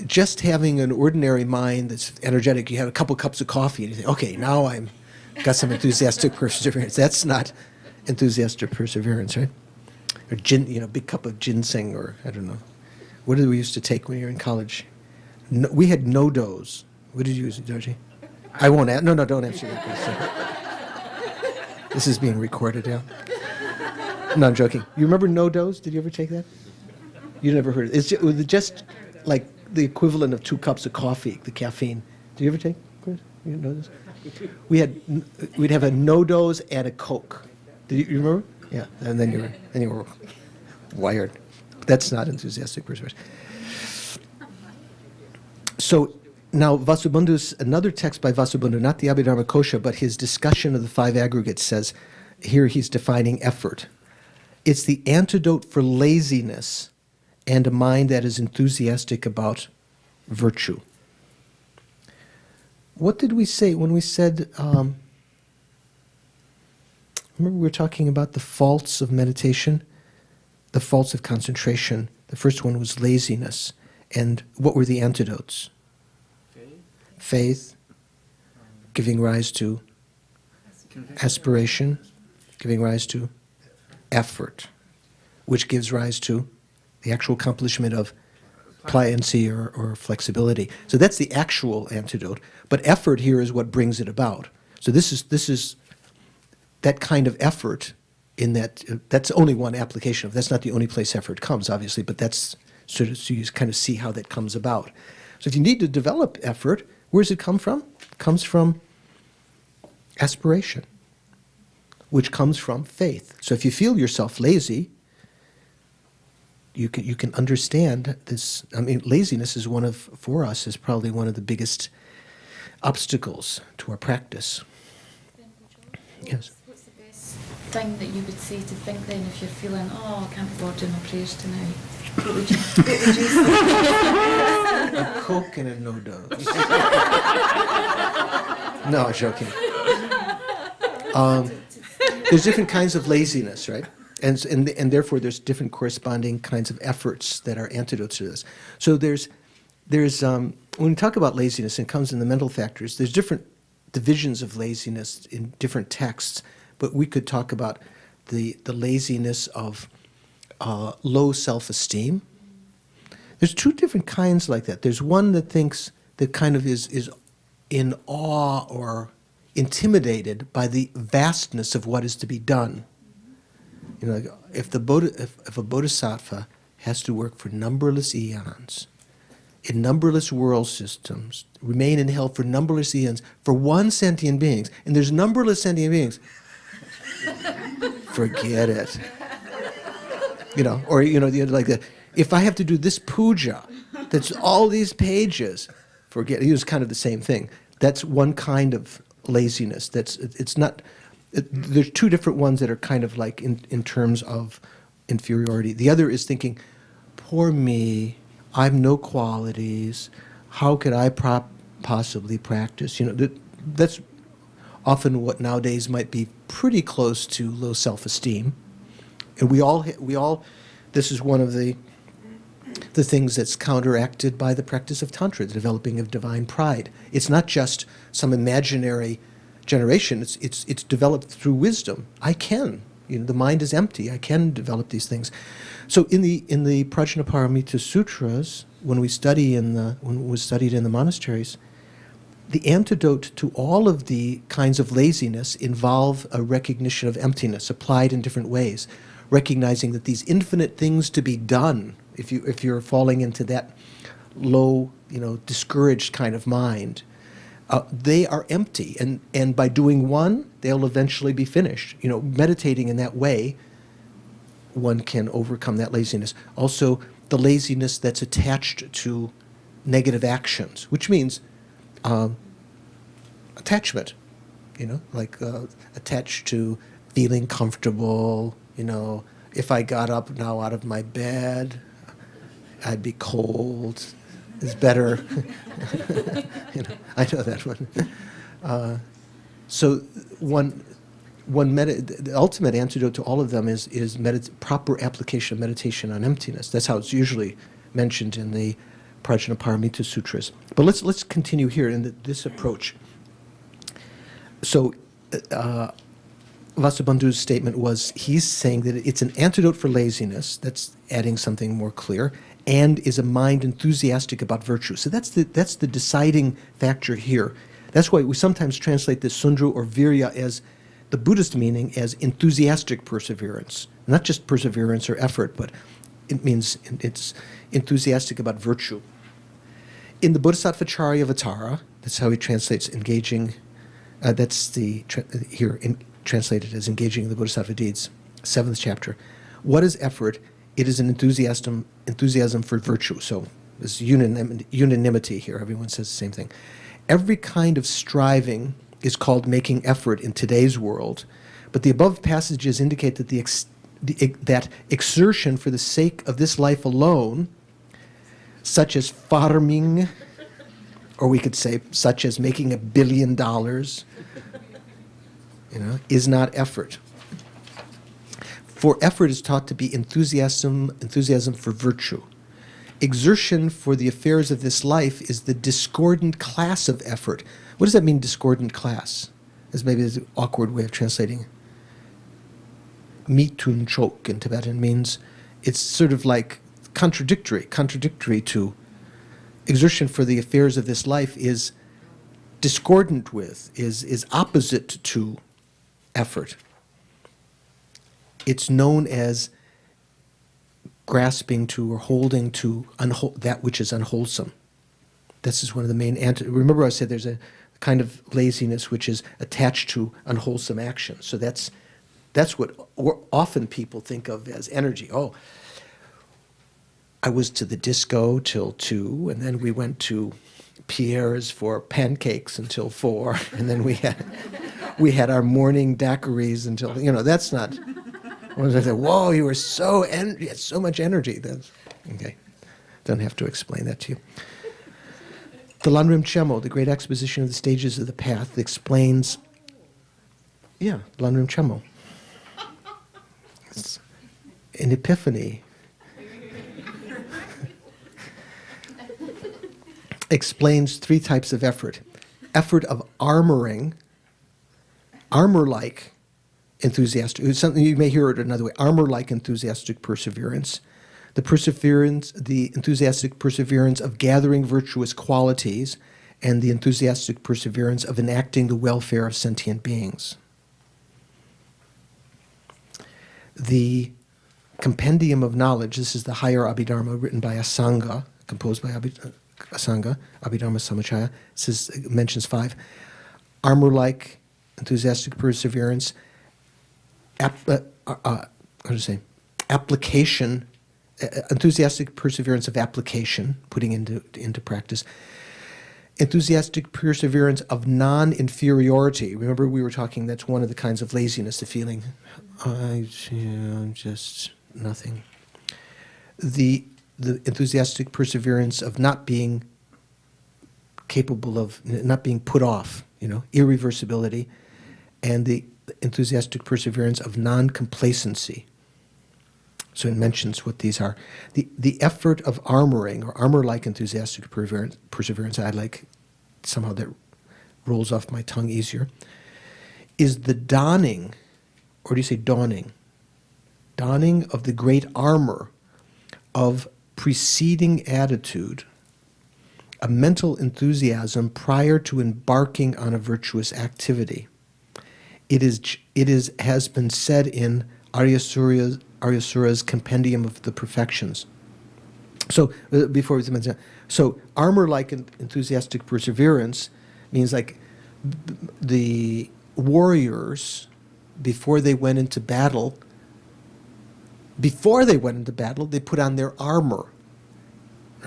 just having an ordinary mind that's energetic. You have a couple cups of coffee and you think, okay, now I'm got some enthusiastic perseverance. That's not enthusiastic perseverance, right? Or big cup of ginseng, or I don't know. What did we used to take when you were in college? No, we had no-dos. What did you use, Georgie? I won't ask. No, don't answer that question. This is being recorded, yeah. No, I'm joking. You remember no-dos? Did you ever take that? You never heard it. It was just like the equivalent of 2 cups of coffee, the caffeine. Did you ever take, Chris? You know this? We'd have a no-dos and a Coke. You remember? Yeah, and then you were wired. That's not enthusiastic perseverance. So now Vasubandhu's, another text by Vasubandhu, not the Abhidharma Kosha, but his discussion of the 5 aggregates says, here he's defining effort. It's the antidote for laziness and a mind that is enthusiastic about virtue. What did we say when we said, remember we were talking about the faults of meditation, the faults of concentration. The first one was laziness. And what were the antidotes? Faith, giving rise to aspiration, giving rise to effort, which gives rise to the actual accomplishment of pliancy or flexibility. So that's the actual antidote. But effort here is what brings it about. So this is that kind of effort in that, that's only one application of, that's not the only place effort comes, obviously, but that's sort of, so you kind of see how that comes about. So if you need to develop effort, where does it come from? It comes from aspiration, which comes from faith. So if you feel yourself lazy, you can understand this. I mean, laziness is for us, is probably one of the biggest obstacles to our practice. Yes. What's the best thing that you would say to think then if you're feeling, oh, I can't be bothered doing my prayers tonight? What would you say? A Coke and a no-dose. No, I'm joking. There's different kinds of laziness, right? And therefore there's different corresponding kinds of efforts that are antidotes to this. So there's when we talk about laziness, and it comes in the mental factors, there's different divisions of laziness in different texts, but we could talk about the laziness of low self-esteem. There's 2 different kinds like that. There's one that thinks that kind of is in awe or intimidated by the vastness of what is to be done. You know, if a bodhisattva has to work for numberless eons, in numberless world systems, remain in hell for numberless eons, for one sentient beings, and there's numberless sentient beings, forget it. You know, or like the, if I have to do this puja, that's all these pages, forget it. It's kind of the same thing. That's one kind of laziness. It's not. There's 2 different ones that are kind of like in terms of inferiority. The other is thinking, poor me, I've no qualities. How could I possibly practice? You know, that's often what nowadays might be pretty close to low self-esteem. And we all, this is one of the things that's counteracted by the practice of Tantra, the developing of divine pride. It's not just some imaginary generation. It's developed through wisdom. I can. You know, the mind is empty. I can develop these things. So in the Prajnaparamita Sutras, when we studied in the monasteries, the antidote to all of the kinds of laziness involve a recognition of emptiness applied in different ways, recognizing that these infinite things to be done, if you're falling into that low, discouraged kind of mind, they are empty, and by doing one, they'll eventually be finished. Meditating in that way, one can overcome that laziness. Also, the laziness that's attached to negative actions, which means attachment, like attached to feeling comfortable. If I got up now out of my bed, I'd be cold. It's better. I know that one. So the ultimate antidote to all of them is proper application of meditation on emptiness. That's how it's usually mentioned in the Prajnaparamita Sutras. But let's continue here in this approach. So Vasubandhu's statement was, he's saying that it's an antidote for laziness, that's adding something more clear, and is a mind enthusiastic about virtue. So that's the deciding factor here. That's why we sometimes translate this sundru or virya as the Buddhist meaning as enthusiastic perseverance. Not just perseverance or effort, but it means it's enthusiastic about virtue. In the Bodhisattvacharya Vatara, that's how he translates engaging, translated as engaging in the Bodhisattva deeds, 7th chapter. What is effort? It is an enthusiasm for virtue. So there's unanimity here. Everyone says the same thing. Every kind of striving is called making effort in today's world, but the above passages indicate that that exertion for the sake of this life alone, such as farming, or we could say such as making $1 billion, is not effort. For effort is taught to be enthusiasm for virtue. Exertion for the affairs of this life is the discordant class of effort. What does that mean, discordant class? As maybe an awkward way of translating. Mitun chok in Tibetan means it's sort of like contradictory to exertion for the affairs of this life is discordant with, is opposite to effort. It's known as grasping to or holding to that which is unwholesome. This is one of the main remember I said there's a kind of laziness which is attached to unwholesome action. So that's what often people think of as energy. Oh, I was to the disco till 2, and then we went to Pierre's for pancakes until 4, and then we had our morning daiquiris until, that's not. I said, whoa, you were you had so much energy. That's, okay, don't have to explain that to you. The Lanrim Chemo, the great exposition of the stages of the path, explains, Lanrim Chemo. It's an epiphany. Explains 3 types of effort. Effort of armor-like enthusiastic, something you may hear it another way, armor-like enthusiastic perseverance. The enthusiastic perseverance of gathering virtuous qualities, and the enthusiastic perseverance of enacting the welfare of sentient beings. The Compendium of Knowledge, this is the higher Abhidharma written by Asanga, composed by Asanga, Abhidharma Samachaya, mentions 5. Armor-like enthusiastic perseverance, application, enthusiastic perseverance of application, putting into practice. Enthusiastic perseverance of non-inferiority. Remember we were talking, that's one of the kinds of laziness, the feeling, I'm just nothing. The enthusiastic perseverance of not being capable of, not being put off, irreversibility, and the enthusiastic perseverance of non-complacency. So it mentions what these are. The effort of armoring, or armor-like enthusiastic perseverance, I like somehow that rolls off my tongue easier, is the donning, or do you say dawning? Donning of the great armor of preceding attitude a mental enthusiasm prior to embarking on a virtuous activity. Has been said in Aryasura's Compendium of the Perfections. So before we mention, so armor-like enthusiastic perseverance means like the warriors before they went into battle. Before they went into battle, they put on their armor.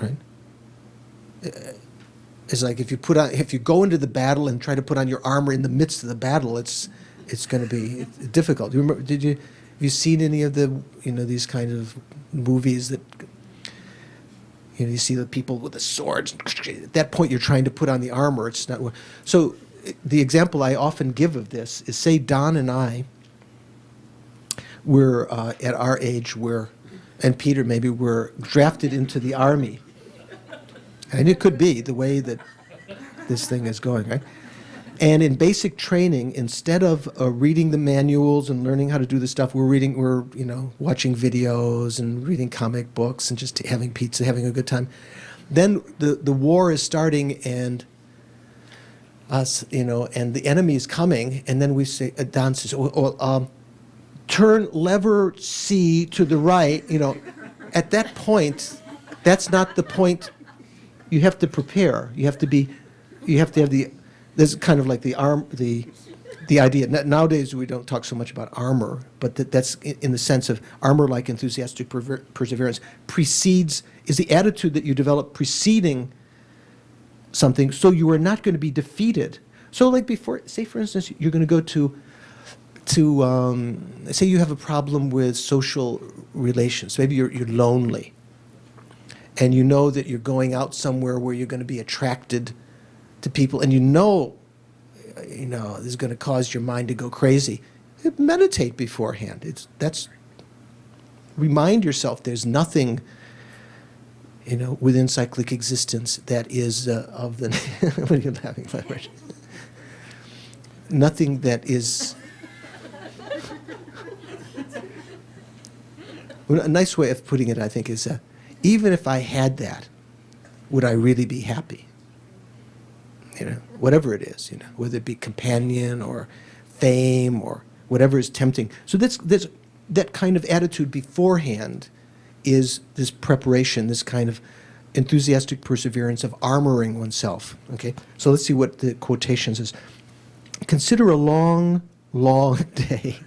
Right? It's like if you go into the battle and try to put on your armor in the midst of the battle, it's going to be difficult. You remember? Have you seen any of the these kind of movies that you see the people with the swords? At that point, you're trying to put on the armor. It's not so. The example I often give of this is, say, Don and I were at our age and Peter maybe were drafted into the army. And it could be the way that this thing is going, right? And in basic training, instead of reading the manuals and learning how to do the stuff, we're watching videos and reading comic books and just having pizza, having a good time. Then the war is starting and and the enemy is coming, and then we say, Don says, turn lever C to the right. At that point, that's not the point. You have to prepare. You have to have the. This is kind of like the idea. Nowadays we don't talk so much about armor, but that's in the sense of armor-like enthusiastic perseverance is the attitude that you develop preceding something, so you are not going to be defeated. So, like before, say for instance, you're going to go to say you have a problem with social relations. Maybe you're lonely, and you know that you're going out somewhere where you're going to be attracted to people, and this is going to cause your mind to go crazy. Meditate beforehand. Remind yourself there's nothing, within cyclic existence that is of the. What are you laughing about? Nothing that is. Well, a nice way of putting it, I think, is even if I had that, would I really be happy? Whatever it is, whether it be companion or fame or whatever is tempting. So that kind of attitude beforehand is this preparation, this kind of enthusiastic perseverance of armoring oneself. Okay, so let's see what the quotation says. Consider a long, long day,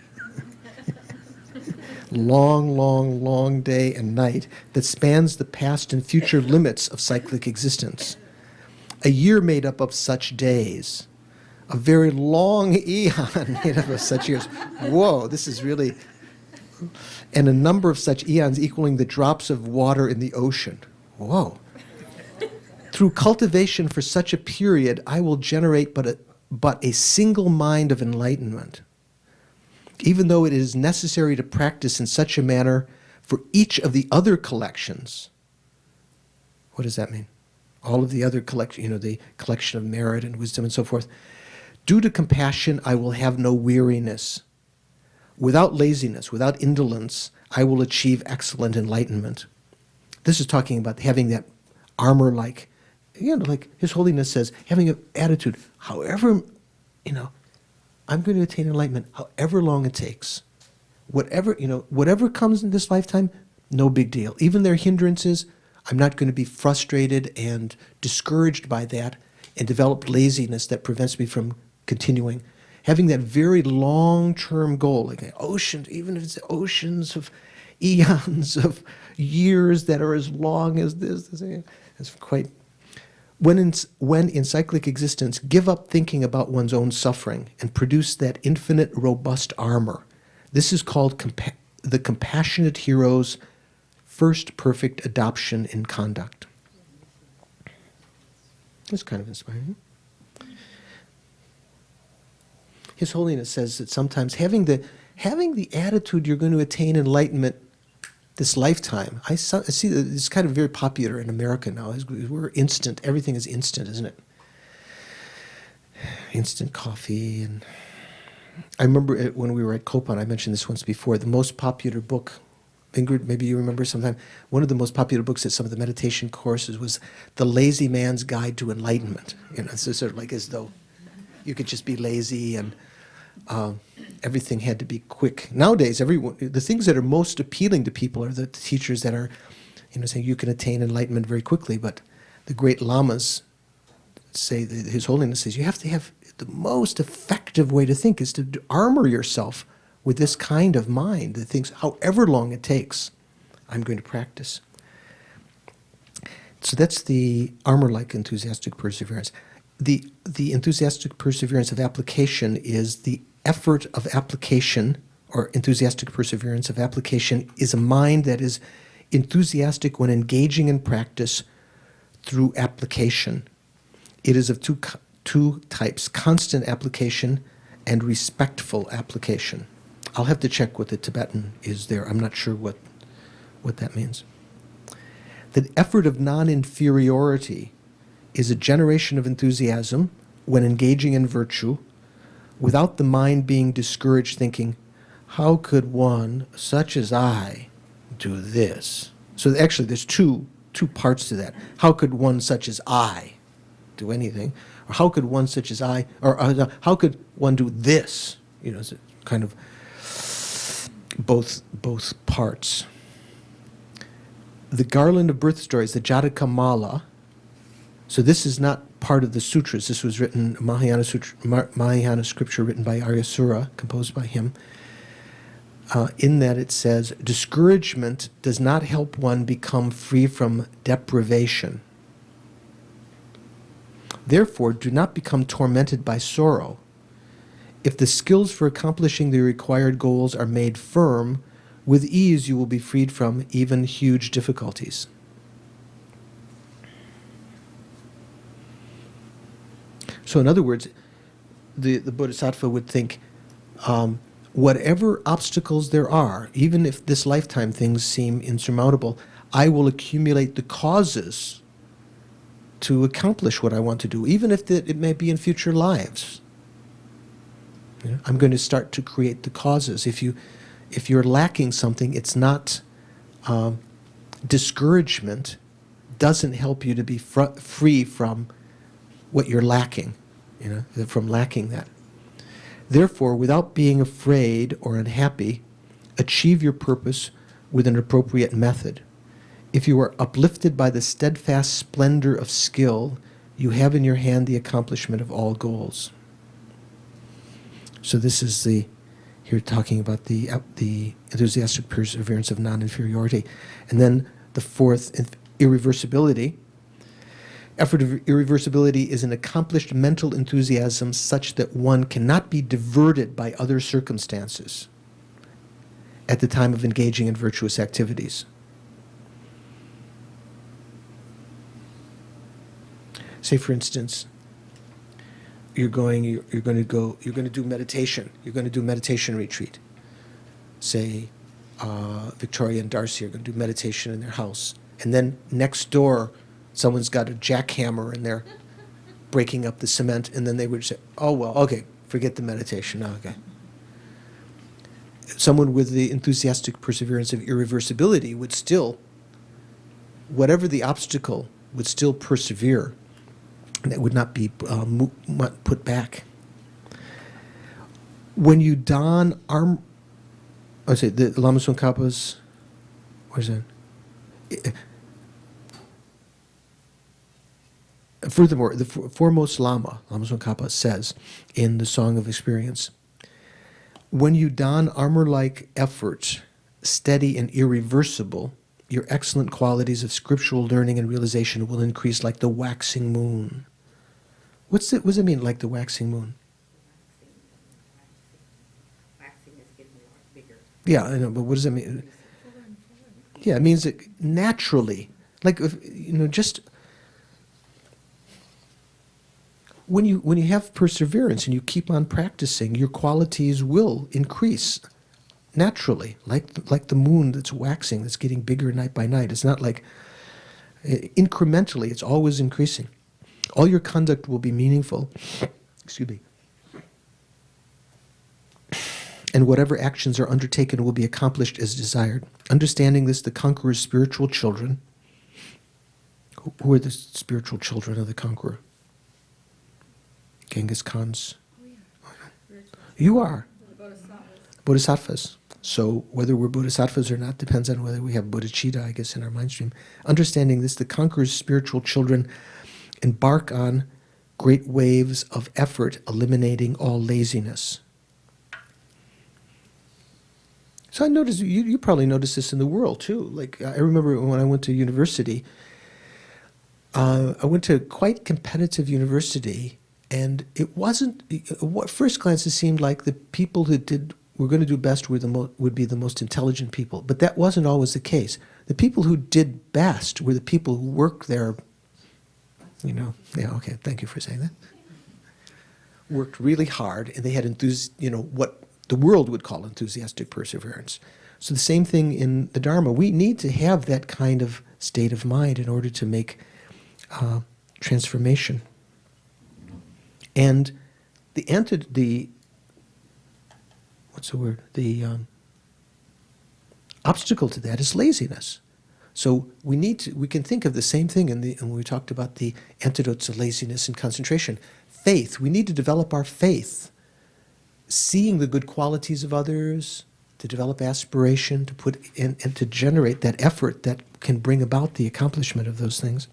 long day and night that spans the past and future limits of cyclic existence. A year made up of such days, a very long eon made up of such years. Whoa, this is really... And a number of such eons equaling the drops of water in the ocean. Whoa. Through cultivation for such a period, I will generate but a single mind of enlightenment, even though it is necessary to practice in such a manner for each of the other collections. What does that mean? All of the other collection, the collection of merit and wisdom and so forth. Due to compassion, I will have no weariness. Without laziness, without indolence, I will achieve excellent enlightenment. This is talking about having that armor-like, like His Holiness says, having an attitude, however, I'm going to attain enlightenment, however long it takes. Whatever comes in this lifetime, no big deal. Even their hindrances, I'm not going to be frustrated and discouraged by that and develop laziness that prevents me from continuing. Having that very long-term goal, like an ocean, even if it's oceans of eons of years that are as long as this it's quite... When in cyclic existence, give up thinking about one's own suffering and produce that infinite, robust armor. This is called the compassionate hero's first perfect adoption in conduct. That's kind of inspiring. His Holiness says that sometimes having the attitude you're going to attain enlightenment this lifetime, I see that it's kind of very popular in America now. We're instant. Everything is instant, isn't it? Instant coffee. And I remember when we were at Copan, I mentioned this once before, the most popular book Ingrid, maybe you remember sometime, one of the most popular books at some of the meditation courses was The Lazy Man's Guide to Enlightenment. You know, it's sort of like as though you could just be lazy and everything had to be quick. Nowadays, the things that are most appealing to people are the teachers that are, saying you can attain enlightenment very quickly. But the great lamas say, His Holiness says, you have to have the most effective way to think is to armor yourself with this kind of mind that thinks, however long it takes, I'm going to practice. So that's the armor-like enthusiastic perseverance. The enthusiastic perseverance of application is the effort of application, or enthusiastic perseverance of application is a mind that is enthusiastic when engaging in practice through application. It is of two types, constant application and respectful application. I'll have to check what the Tibetan is there. I'm not sure what that means. The effort of non-inferiority is a generation of enthusiasm when engaging in virtue without the mind being discouraged thinking, how could one such as I do this? So actually there's two parts to that. How could one such as I do anything? Or how could one such as I, or how could one do this? It's kind of both parts. The garland of birth stories, the Jataka Mala. So this is not part of the sutras. This was written, Mahayana scripture written by Aryasura, composed by him. In that it says, discouragement does not help one become free from deprivation. Therefore, do not become tormented by sorrow. If the skills for accomplishing the required goals are made firm, with ease you will be freed from even huge difficulties. So in other words, the Bodhisattva would think, whatever obstacles there are, even if this lifetime things seem insurmountable, I will accumulate the causes to accomplish what I want to do, even if it may be in future lives. I'm going to start to create the causes. If you're lacking something, it's not discouragement doesn't help you to be free from what you're lacking, from lacking that. Therefore, without being afraid or unhappy, achieve your purpose with an appropriate method. If you are uplifted by the steadfast splendor of skill, you have in your hand the accomplishment of all goals. So this is here talking about the enthusiastic perseverance of non-inferiority. And then the fourth, irreversibility. Effort of irreversibility is an accomplished mental enthusiasm such that one cannot be diverted by other circumstances at the time of engaging in virtuous activities. Say, for instance, you're going to do meditation. You're going to do meditation retreat. Say, Victoria and Darcy are going to do meditation in their house, and then next door, someone's got a jackhammer and they're breaking up the cement, and then they would say, "Oh well, okay, forget the meditation." Oh, okay. Someone with the enthusiastic perseverance of irreversibility would still, whatever the obstacle, would still persevere. That would not be put back. When you don the Lama Tsongkhapa's, where's that? Furthermore, the foremost Lama, Lama Tsongkhapa, says in the Song of Experience, when you don armor-like effort, steady and irreversible, your excellent qualities of scriptural learning and realization will increase like the waxing moon. What does it mean, like the waxing moon? Waxing is getting bigger. Yeah, I know, but what does that mean? Yeah, it means that naturally, like, just when you have perseverance and you keep on practicing, your qualities will increase naturally, like the moon that's waxing, that's getting bigger night by night. It's not like incrementally; it's always increasing. All your conduct will be meaningful. Excuse me. and whatever actions are undertaken will be accomplished as desired. Understanding this, the conqueror's spiritual children, who are the spiritual children of the conqueror? Genghis Khan's. You are. Bodhisattvas. So whether we're bodhisattvas or not depends on whether we have bodhicitta, I guess, in our mind stream. Understanding this, the conqueror's spiritual children embark on great waves of effort, eliminating all laziness. So I noticed, you probably noticed this in the world too. Like I remember when I went to university, I went to a quite competitive university, and it wasn't, at first glance it seemed like the people who were going to do best would be the most intelligent people. But that wasn't always the case. The people who did best were the people who worked there, yeah, okay, thank you for saying that. Worked really hard, and they had what the world would call enthusiastic perseverance. So the same thing in the Dharma. We need to have that kind of state of mind in order to make transformation. And the obstacle to that is laziness. So we can think of the same thing when we talked about the antidotes of laziness and concentration. Faith. We need to develop our faith, seeing the good qualities of others, to develop aspiration, to put in and to generate that effort that can bring about the accomplishment of those things.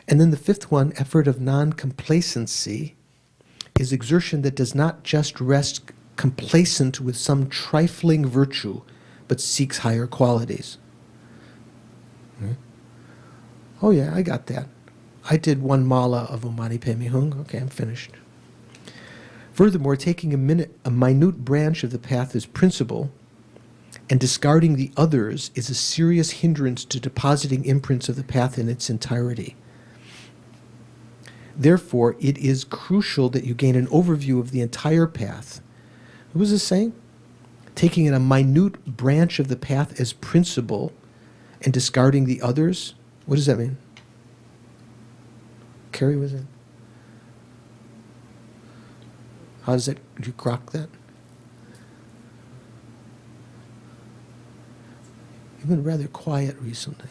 And then the fifth one, effort of non-complacency, is exertion that does not just rest complacent with some trifling virtue, but seeks higher qualities. Oh yeah, I got that. I did one mala of Om Mani Padme Hung. Okay, I'm finished. Furthermore, taking a minute branch of the path as principle and discarding the others is a serious hindrance to depositing imprints of the path in its entirety. Therefore, it is crucial that you gain an overview of the entire path. What was this saying? Taking a minute branch of the path as principle and discarding the others? What does that mean? Carrie, was it? How does that, do you grok that? You've been rather quiet recently.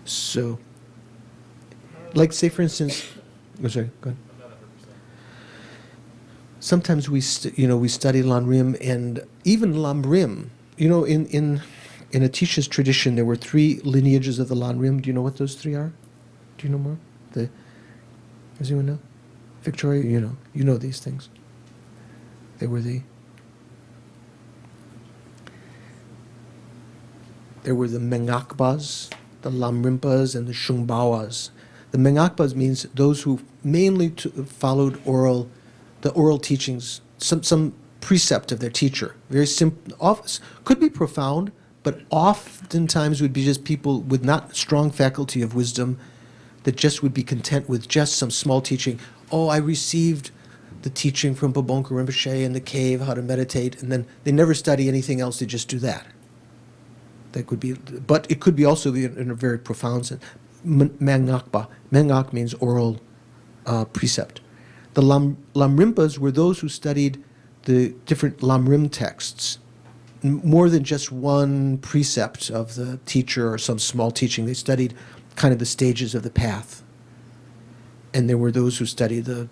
So, like say for instance, oh sorry, go ahead. Sometimes we study Lamrim, and even Lamrim, in Atisha's tradition there were 3 lineages of the Lamrim. Do you know what those 3 are? Do you know more? Does anyone know? Victoria, you know these things. There were the Mengakbas, the Lamrimpas, and the Shungbawas. The Mengakbas means those who mainly followed the oral teachings, some precept of their teacher. Very simple, could be profound, but oftentimes would be just people with not strong faculty of wisdom that just would be content with just some small teaching. Oh, I received the teaching from Babonka Rinpoche in the cave, how to meditate, and then they never study anything else, they just do that. That could be, but it could be also in a very profound sense. Mengakba. Mengak means oral precept. The Lamrimpas were those who studied the different Lamrim texts, more than just one precept of the teacher or some small teaching. They studied kind of the stages of the path. And there were those who studied the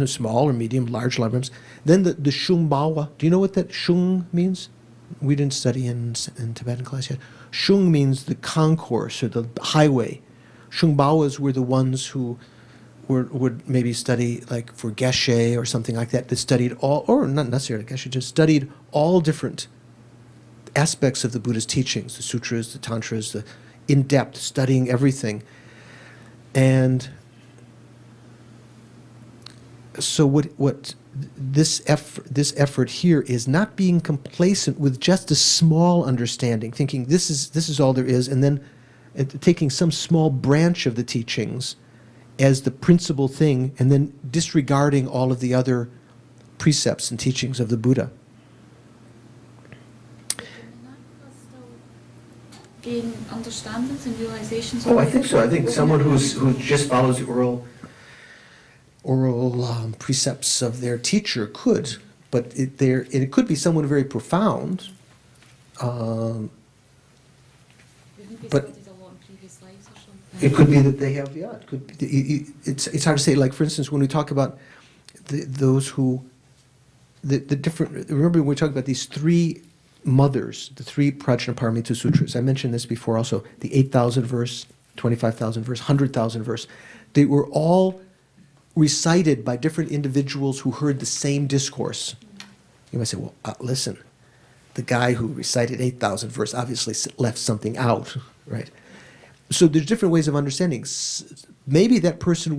small or medium, large Lamrims. Then the Shungbawa. Do you know what that Shung means? We didn't study in Tibetan class yet. Shung means the concourse or the highway. Shungbawas were the ones who would maybe study like for Geshe or something like that studied all, or not necessarily Geshe, just studied all different aspects of the Buddha's teachings, the sutras, the tantras, the in-depth studying everything. And so what this effort here is not being complacent with just a small understanding, thinking this is all there is, and then taking some small branch of the teachings as the principal thing, and then disregarding all of the other precepts and teachings of the Buddha. Gain understandings and realizations. Oh, I think so. I think someone who just follows the oral precepts of their teacher could, but it could be someone very profound. Wouldn't be But- studied a lot in previous lives or something. It could be that they have, yeah. It could be, it's hard to say. Like for instance, when we talk about those who, the different. Remember, when we talk about these three mothers, the three Prajnaparamita sutras. I mentioned this before. Also, the 8,000 verse, 25,000 verse, 100,000 verse. They were all recited by different individuals who heard the same discourse. You might say, well, listen, the guy who recited 8,000 verse obviously left something out, right? So there's different ways of understanding. Maybe that person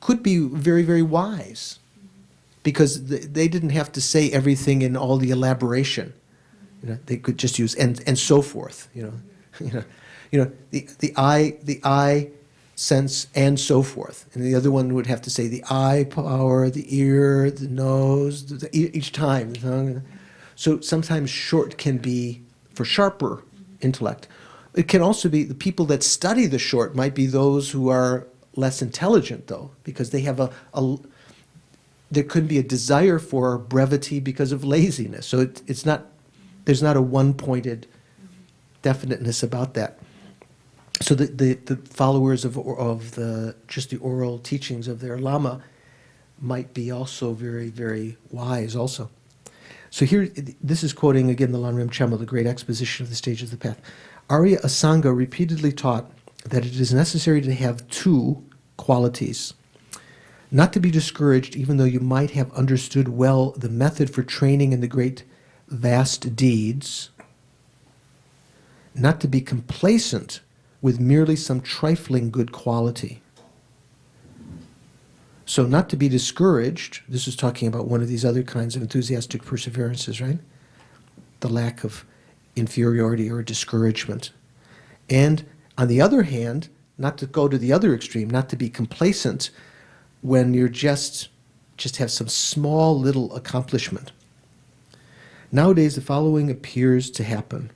could be very, very wise, because they didn't have to say everything in all the elaboration. You know, they could just use and so forth. The eye sense and so forth, and the other one would have to say the eye power, the ear, the nose, each time. The tongue. So sometimes short can be for sharper intellect. It can also be the people that study the short might be those who are less intelligent, though, because they have there could be a desire for brevity because of laziness. So there's not a one-pointed definiteness about that. So the followers of just the oral teachings of their Lama might be also very, very wise also. So here, this is quoting again the Lanrim Chema, the great exposition of the stages of the path. Arya Asanga repeatedly taught that it is necessary to have two qualities. Not to be discouraged, even though you might have understood well the method for training in the great vast deeds. Not to be complacent with merely some trifling good quality. So not to be discouraged, this is talking about one of these other kinds of enthusiastic perseverances, right? The lack of inferiority or discouragement. And on the other hand, not to go to the other extreme, not to be complacent when you're just have some small little accomplishment. Nowadays, the following appears to happen.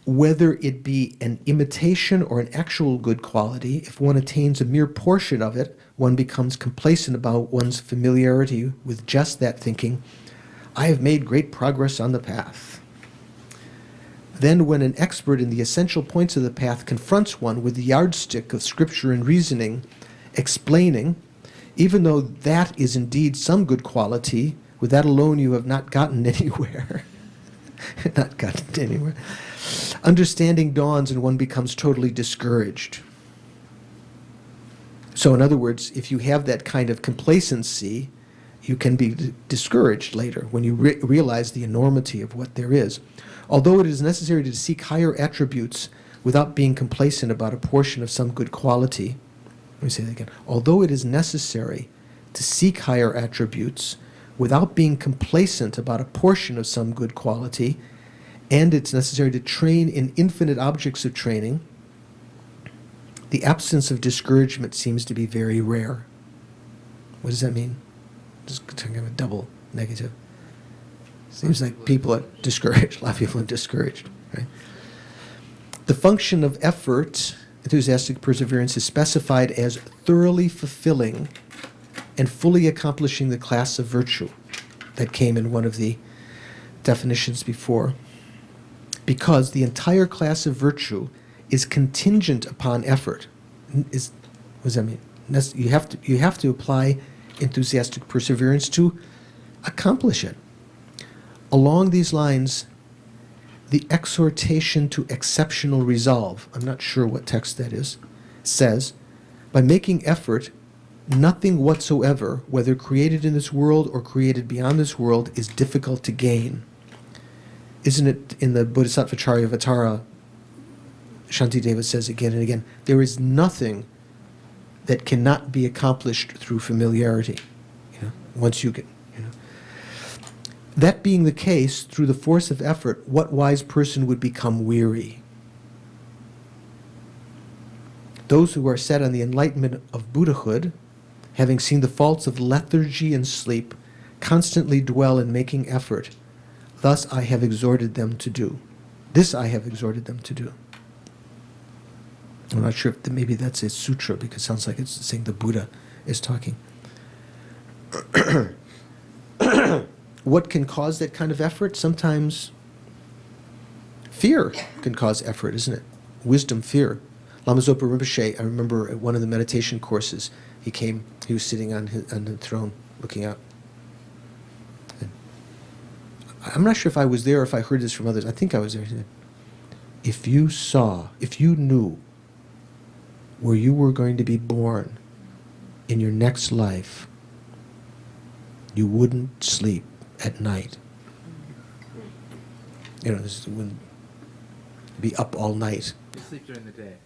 Whether it be an imitation or an actual good quality, if one attains a mere portion of it, one becomes complacent about one's familiarity with just that, thinking, I have made great progress on the path. Then when an expert in the essential points of the path confronts one with the yardstick of scripture and reasoning, explaining, even though that is indeed some good quality, with that alone you have not gotten anywhere. Not gotten anywhere. Understanding dawns and one becomes totally discouraged. So in other words, if you have that kind of complacency, you can be discouraged later when you realize the enormity of what there is. Although it is necessary to seek higher attributes without being complacent about a portion of some good quality, let me say that again. Although it is necessary to seek higher attributes without being complacent about a portion of some good quality, and it's necessary to train in infinite objects of training, the absence of discouragement seems to be very rare. What does that mean? Just kind of a double negative. Seems like people are discouraged. A lot of people are discouraged. Right? The function of effort, enthusiastic perseverance, is specified as thoroughly fulfilling and fully accomplishing the class of virtue that came in one of the definitions before. Because the entire class of virtue is contingent upon effort. What does that mean? You have to apply enthusiastic perseverance to accomplish it. Along these lines, the exhortation to exceptional resolve, I'm not sure what text that is, says, by making effort, nothing whatsoever, whether created in this world or created beyond this world, is difficult to gain. Isn't it in the Bodhisattva Charyavatara, Shantideva says again and again, there is nothing that cannot be accomplished through familiarity. Once you get, That being the case, through the force of effort, what wise person would become weary? Those who are set on the enlightenment of Buddhahood, having seen the faults of lethargy and sleep, constantly dwell in making effort. Thus I have exhorted them to do. This I have exhorted them to do. I'm not sure if maybe that's a sutra, because it sounds like it's saying the Buddha is talking. What can cause that kind of effort? Sometimes fear can cause effort, isn't it? Wisdom, fear. Lama Zopa Rinpoche, I remember at one of the meditation courses, he was sitting on the throne looking out. And I'm not sure if I was there or if I heard this from others. I think I was there. He said, if you knew where you were going to be born in your next life, you wouldn't sleep at night. You know, this wouldn't be up all night. You sleep during the day.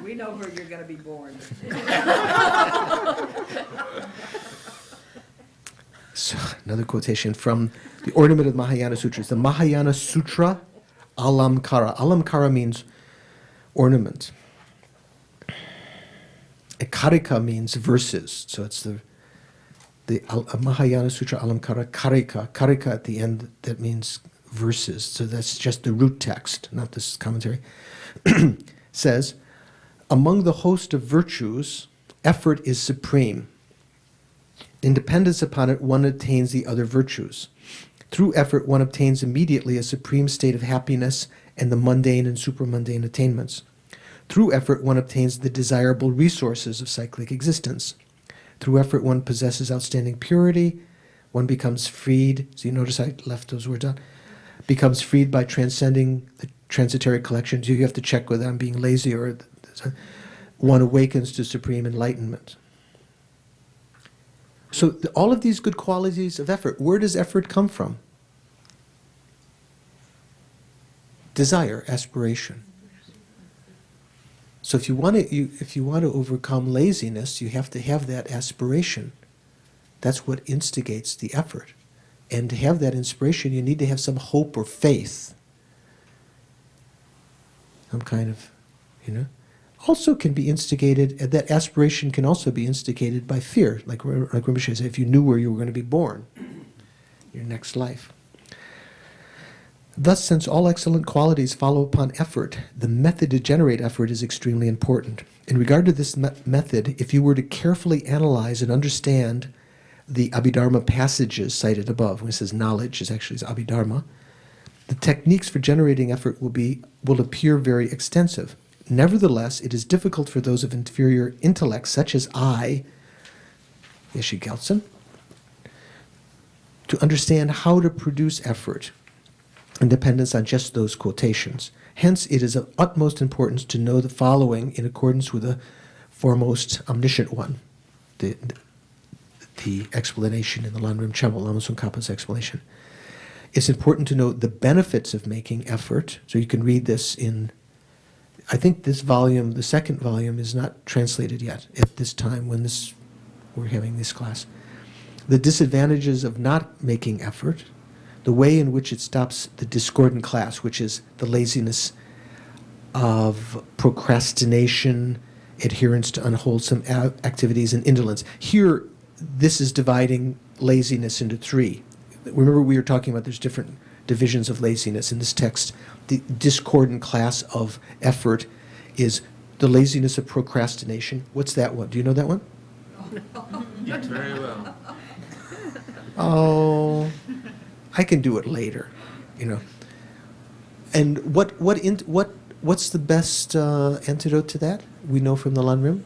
We know where you're gonna be born. So, another quotation from the Ornament of the Mahayana Sutras. The Mahayana Sutra Alamkara. Alamkara means ornament. Karika means verses. So it's the Mahayana Sutra Alamkara Karika. Karika at the end, that means verses. So that's just the root text, not this commentary. Says, among the host of virtues, effort is supreme. In dependence upon it, one attains the other virtues. Through effort, one obtains immediately a supreme state of happiness and the mundane and supramundane attainments. Through effort, one obtains the desirable resources of cyclic existence. Through effort, one possesses outstanding purity. One becomes freed. So you notice I left those words out. Becomes freed by transcending the transitory collections. You have to check whether I'm being lazy or one awakens to supreme enlightenment. So all of these good qualities of effort, where does effort come from? Desire, aspiration. So if you want to overcome laziness, you have to have that aspiration. That's what instigates the effort. And to have that inspiration, you need to have some hope or faith. Some kind of, also can be instigated, that aspiration can also be instigated by fear. Like Rinpoche said, if you knew where you were going to be born, your next life. Thus, since all excellent qualities follow upon effort, the method to generate effort is extremely important. In regard to this method, if you were to carefully analyze and understand the Abhidharma passages cited above, when it says knowledge is actually Abhidharma, the techniques for generating effort will appear very extensive. Nevertheless, it is difficult for those of inferior intellect, such as I, Yeshe Gelsen, to understand how to produce effort in dependence on just those quotations. Hence, it is of utmost importance to know the following in accordance with the foremost omniscient one, the explanation in the Lanrim Chemel, Lama Tsongkhapa's explanation. It's important to know the benefits of making effort. So you can read this in, I think this volume, the second volume, is not translated yet at this time when we're having this class. The disadvantages of not making effort, the way in which it stops the discordant class, which is the laziness of procrastination, adherence to unwholesome activities, and indolence. Here, this is dividing laziness into three. Remember we were talking about there's different divisions of laziness. In this text, the discordant class of effort is the laziness of procrastination. What's that one? Do you know that one? Yes, very well. Oh, I can do it later, And what's the best antidote to that? We know from the Lanrim?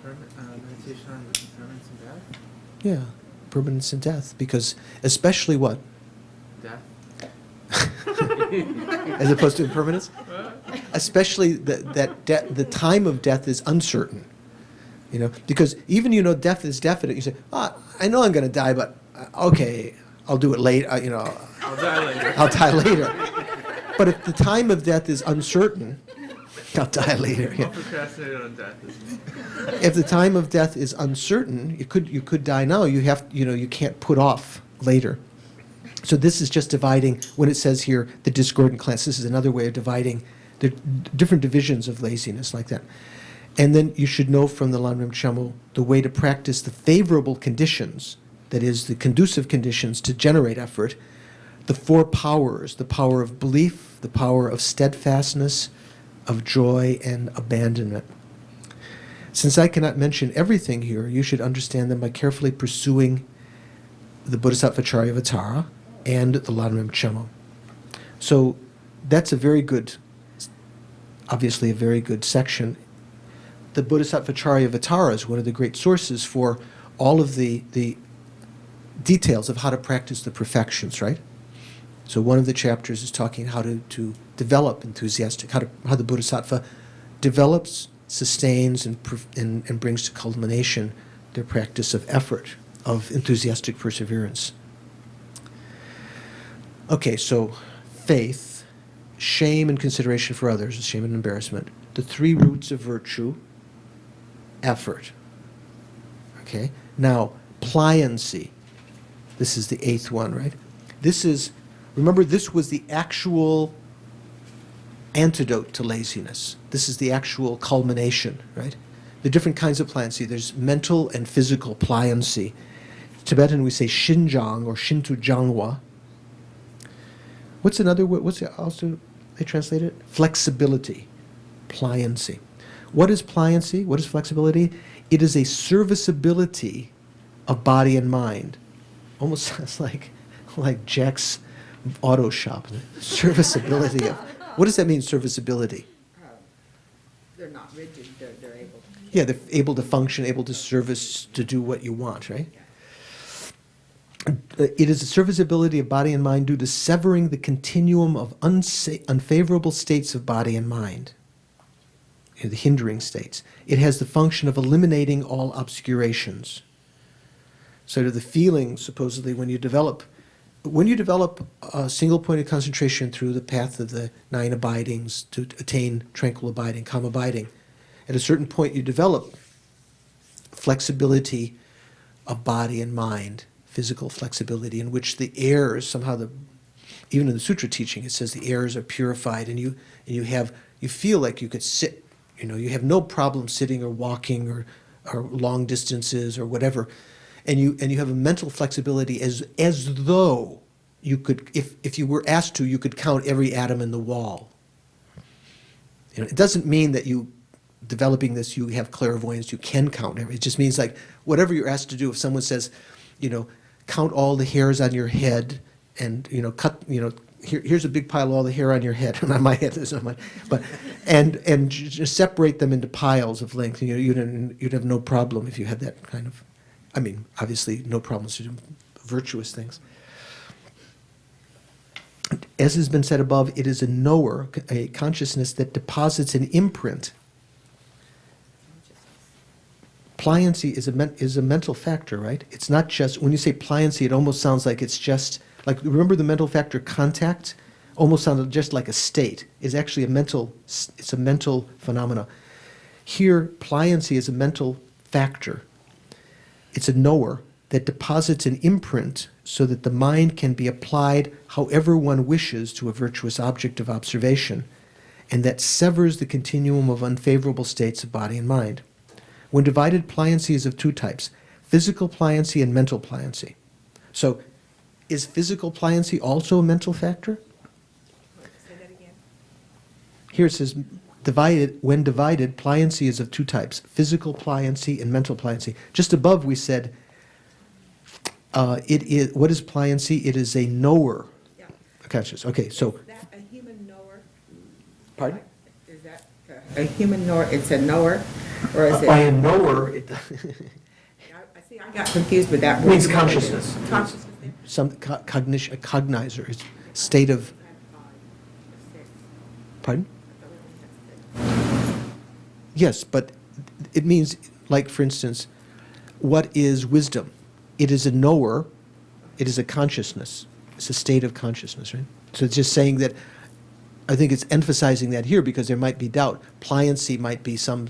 Meditation on impermanence and death? Yeah, permanence and death. Because especially what? Death? As opposed to impermanence? Especially the time of death is uncertain. Because even death is definite. You say, I know I'm going to die, but okay, I'll do it late. I'll die later. I'll die later. But if the time of death is uncertain, I'll die later. I'll procrastinate on death. If the time of death is uncertain, you could die now. You can't put off later. So this is just dividing, when it says here, the discordant class, this is another way of dividing the different divisions of laziness like that. And then you should know from the Lanrim Chamo the way to practice the favorable conditions, that is, the conducive conditions to generate effort, the four powers, the power of belief, the power of steadfastness, of joy and abandonment. Since I cannot mention everything here, you should understand them by carefully pursuing the Bodhisattva-charyavatara and the Lanrim Chemo. So that's a very good, obviously a very good section. The Bodhisattva-charyavatara is one of the great sources for all of the details of how to practice the perfections, right? So one of the chapters is talking how to develop enthusiastic, how the Bodhisattva develops, sustains, and brings to culmination their practice of effort, of enthusiastic perseverance. Okay, so faith, shame and consideration for others, shame and embarrassment, the three roots of virtue, effort. Okay, now pliancy. This is the eighth one, right? This is, remember, this was the actual antidote to laziness. This is the actual culmination, right? The different kinds of pliancy. There's mental and physical pliancy. Tibetan we say shinjang or shintujangwa. What's another word? What's it also they translate it? Flexibility, pliancy. What is pliancy? What is flexibility? It is a serviceability of body and mind. Almost sounds like Jack's auto shop. Serviceability of. What does that mean, serviceability? They're not rigid, they're able to. Yeah, they're able to function, able to service, to do what you want, right? It is a serviceability of body and mind due to severing the continuum of unfavorable states of body and mind, the hindering states. It has the function of eliminating all obscurations. So to the feeling, supposedly, when you develop a single-pointed concentration through the path of the 9 abidings to attain tranquil abiding, calm abiding, at a certain point you develop flexibility of body and mind, physical flexibility, in which the airs, somehow even in the sutra teaching, it says the airs are purified, and you feel like you could sit, you have no problem sitting or walking or long distances or whatever. And you have a mental flexibility as though you could, if you were asked to, you could count every atom in the wall. It doesn't mean that you, developing this, you have clairvoyance, you can count every. It just means like whatever you're asked to do. If someone says, count all the hairs on your head, and cut, here's a big pile of all the hair on your head, and on my head there's not much, but and just separate them into piles of length. You'd have no problem if you had that kind of. I mean, obviously, no problems to do virtuous things. As has been said above, it is a knower, a consciousness that deposits an imprint. Pliancy is a mental factor, right? It's not just, when you say pliancy, it almost sounds like it's just, like, remember the mental factor contact? Almost sounded just like a state. It's actually it's a mental phenomena. Here, pliancy is a mental factor. It's a knower that deposits an imprint so that the mind can be applied however one wishes to a virtuous object of observation, and that severs the continuum of unfavorable states of body and mind. When divided, pliancy is of two types, physical pliancy and mental pliancy. So, is physical pliancy also a mental factor? Say that again. Here it says, when divided, pliancy is of two types, physical pliancy and mental pliancy. Just above we said, what is pliancy? It is a knower. Yeah. Conscious. Okay, so. Is that a human knower? Pardon? Is that a human knower? It's a knower, or is it? By a knower, it I see. I got confused with that. means consciousness. Consciousness. Some cognition, a cognizer, it's state of. Pardon? Yes, but it means, like, for instance, what is wisdom? It is a knower, it is a consciousness. It's a state of consciousness, right? So it's just saying that, I think it's emphasizing that here because there might be doubt. Pliancy might be some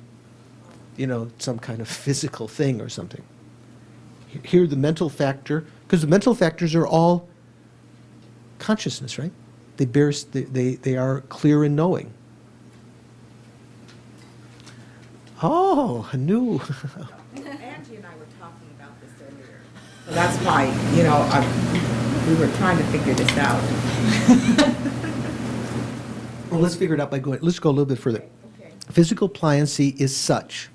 kind of physical thing or something. Here the mental factor, because the mental factors are all consciousness, right? They are clear in knowing. Oh, new. Angie and I were talking about this earlier. So that's why, we were trying to figure this out. Well, let's figure it out by going, let's go a little bit further. Okay. Physical pliancy is such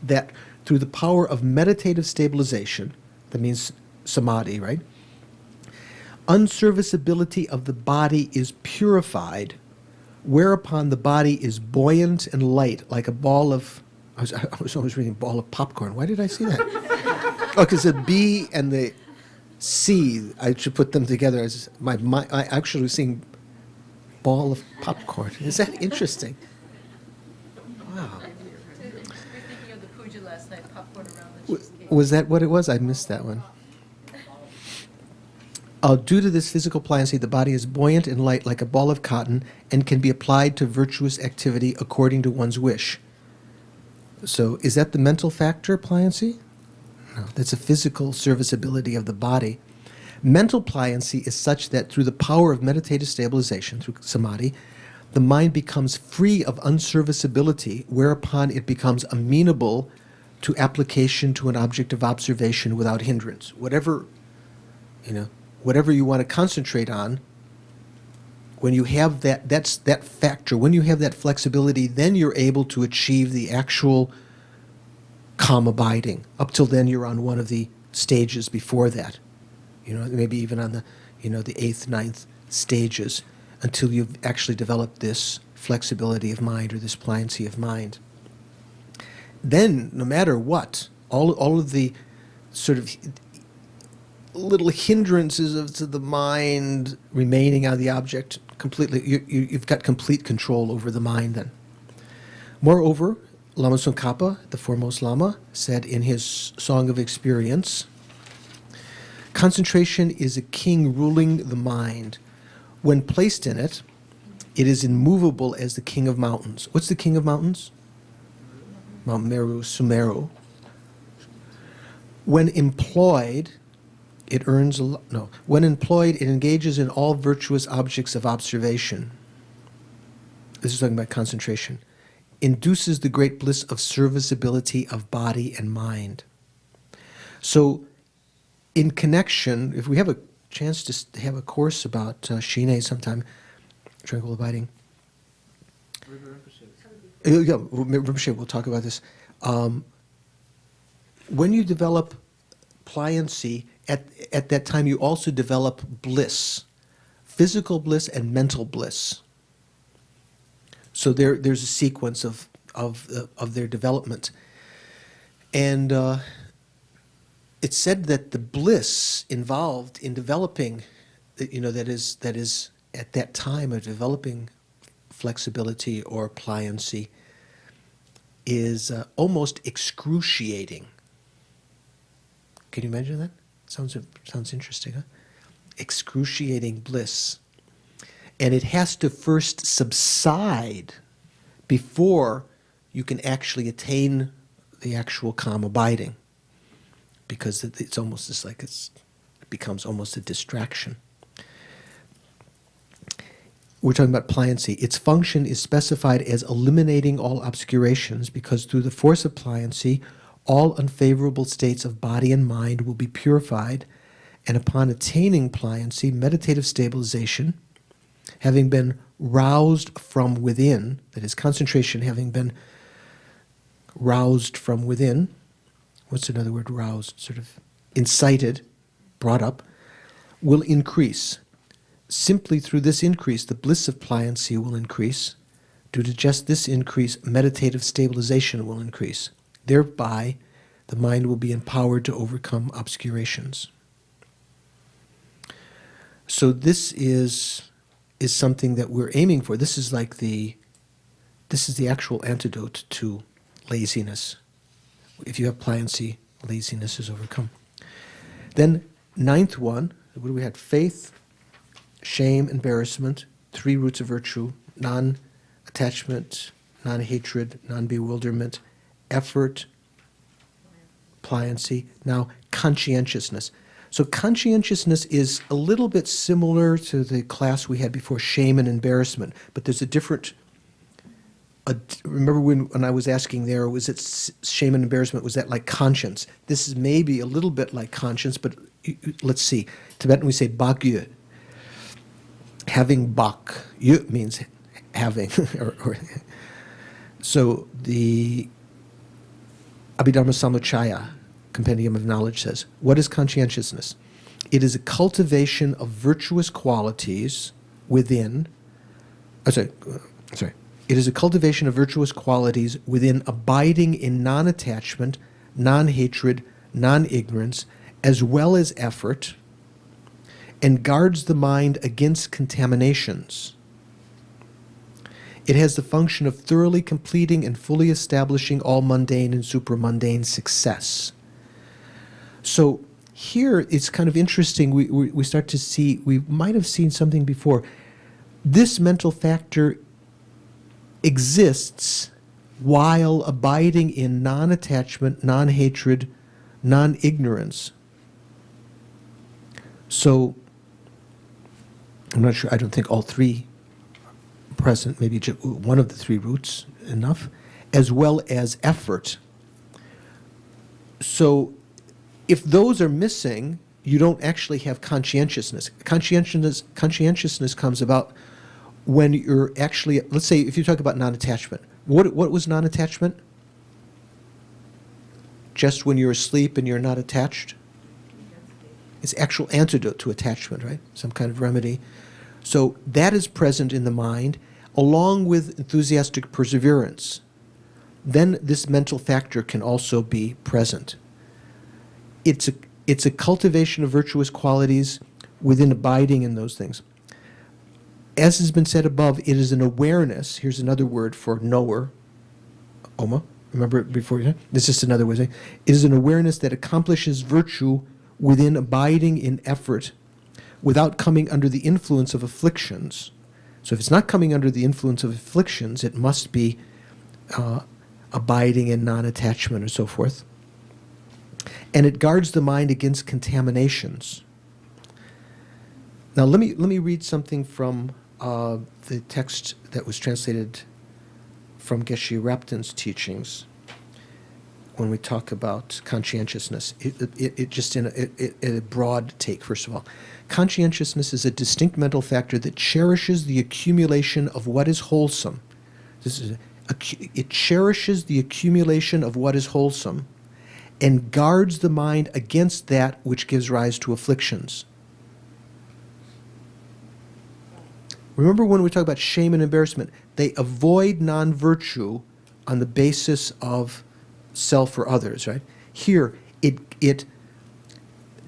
that through the power of meditative stabilization, that means samadhi, right? Unserviceability of the body is purified, whereupon the body is buoyant and light, like a ball of, I was always reading ball of popcorn. Why did I say that? Oh, because the B and the C, I should put them together as I actually was seeing ball of popcorn. Is that interesting? Wow. We're thinking of the puja last night, popcorn around the cheesecake. Was that what it was? I missed that one. Due to this physical pliancy, the body is buoyant and light like a ball of cotton and can be applied to virtuous activity according to one's wish. So is that the mental factor, pliancy? No, that's a physical serviceability of the body. Mental pliancy is such that through the power of meditative stabilization, through samadhi, the mind becomes free of unserviceability, whereupon it becomes amenable to application to an object of observation without hindrance. Whatever you want to concentrate on, when you have that's that factor, when you have that flexibility, then you're able to achieve the actual calm abiding. Up till then, you're on one of the stages before that. Maybe even on the 8th, 9th stages, until you've actually developed this flexibility of mind or this pliancy of mind. Then, no matter what, all of the sort of little hindrances to the mind remaining on the object, completely, you've got complete control over the mind then. Moreover, Lama Tsongkhapa, the foremost Lama, said in his Song of Experience, concentration is a king ruling the mind. When placed in it, it is immovable as the king of mountains. What's the king of mountains? Mount Meru, Sumeru. When employed, it engages in all virtuous objects of observation. This is talking about concentration. Induces the great bliss of serviceability of body and mind. So, in connection, if we have a chance to have a course about Shine sometime, tranquil abiding. Rinpoche, we'll talk about this. When you develop pliancy, at that time you also develop bliss, physical bliss and mental bliss. So there's a sequence of their development, and it's said that the bliss involved in developing, that is at that time of developing flexibility or pliancy, is almost excruciating. Can you imagine that? Sounds interesting, huh? Excruciating bliss. And it has to first subside before you can actually attain the actual calm abiding, because it's almost just like it becomes almost a distraction. We're talking about pliancy. Its function is specified as eliminating all obscurations, because through the force of pliancy, all unfavorable states of body and mind will be purified, and upon attaining pliancy, meditative stabilization, having been roused from within, that is, concentration having been roused from within, what's another word, roused, sort of incited, brought up, will increase. Simply through this increase, the bliss of pliancy will increase. Due to just this increase, meditative stabilization will increase. Thereby, the mind will be empowered to overcome obscurations. So this is something that we're aiming for. This is the actual antidote to laziness. If you have pliancy, laziness is overcome. Then, 9th one, what do we have? Faith, shame, embarrassment, 3 roots of virtue, non-attachment, non-hatred, non-bewilderment, effort, pliancy. Now, conscientiousness. So conscientiousness is a little bit similar to the class we had before, shame and embarrassment, but there's a different... remember when I was asking there, was it shame and embarrassment, was that like conscience? This is maybe a little bit like conscience, but let's see. Tibetan we say bakye. Having bak. Yu means having. So the Abhidharma Samuccaya, Compendium of Knowledge, says, what is conscientiousness? It is a cultivation of virtuous qualities within, it is a cultivation of virtuous qualities within abiding in non-attachment, non-hatred, non-ignorance, as well as effort, and guards the mind against contaminations. It has the function of thoroughly completing and fully establishing all mundane and supramundane success. So here it's kind of interesting. We start to see, we might have seen something before. This mental factor exists while abiding in non-attachment, non-hatred, non-ignorance. So I'm not sure, I don't think all three present, maybe just one of the three roots enough, as well as effort. So if those are missing, you don't actually have conscientiousness. Conscientiousness comes about when you're actually, let's say if you talk about non-attachment. What was non-attachment? Just when you're asleep and you're not attached? It's actual antidote to attachment, right? Some kind of remedy. So that is present in the mind, along with enthusiastic perseverance. Then this mental factor can also be present. It's a cultivation of virtuous qualities within abiding in those things. As has been said above, it is an awareness. Here's another word for knower. Oma. Remember it before? This is another way of saying it is an awareness that accomplishes virtue within abiding in effort without coming under the influence of afflictions. So if it's not coming under the influence of afflictions, it must be abiding in non-attachment or so forth. And it guards the mind against contaminations. Now let me read something from the text that was translated from Geshe Rapton's teachings when we talk about conscientiousness. It just in a broad take, first of all. Conscientiousness is a distinct mental factor that cherishes the accumulation of what is wholesome. It cherishes the accumulation of what is wholesome and guards the mind against that which gives rise to afflictions. Remember when we talk about shame and embarrassment, they avoid non-virtue on the basis of self or others, right? Here, it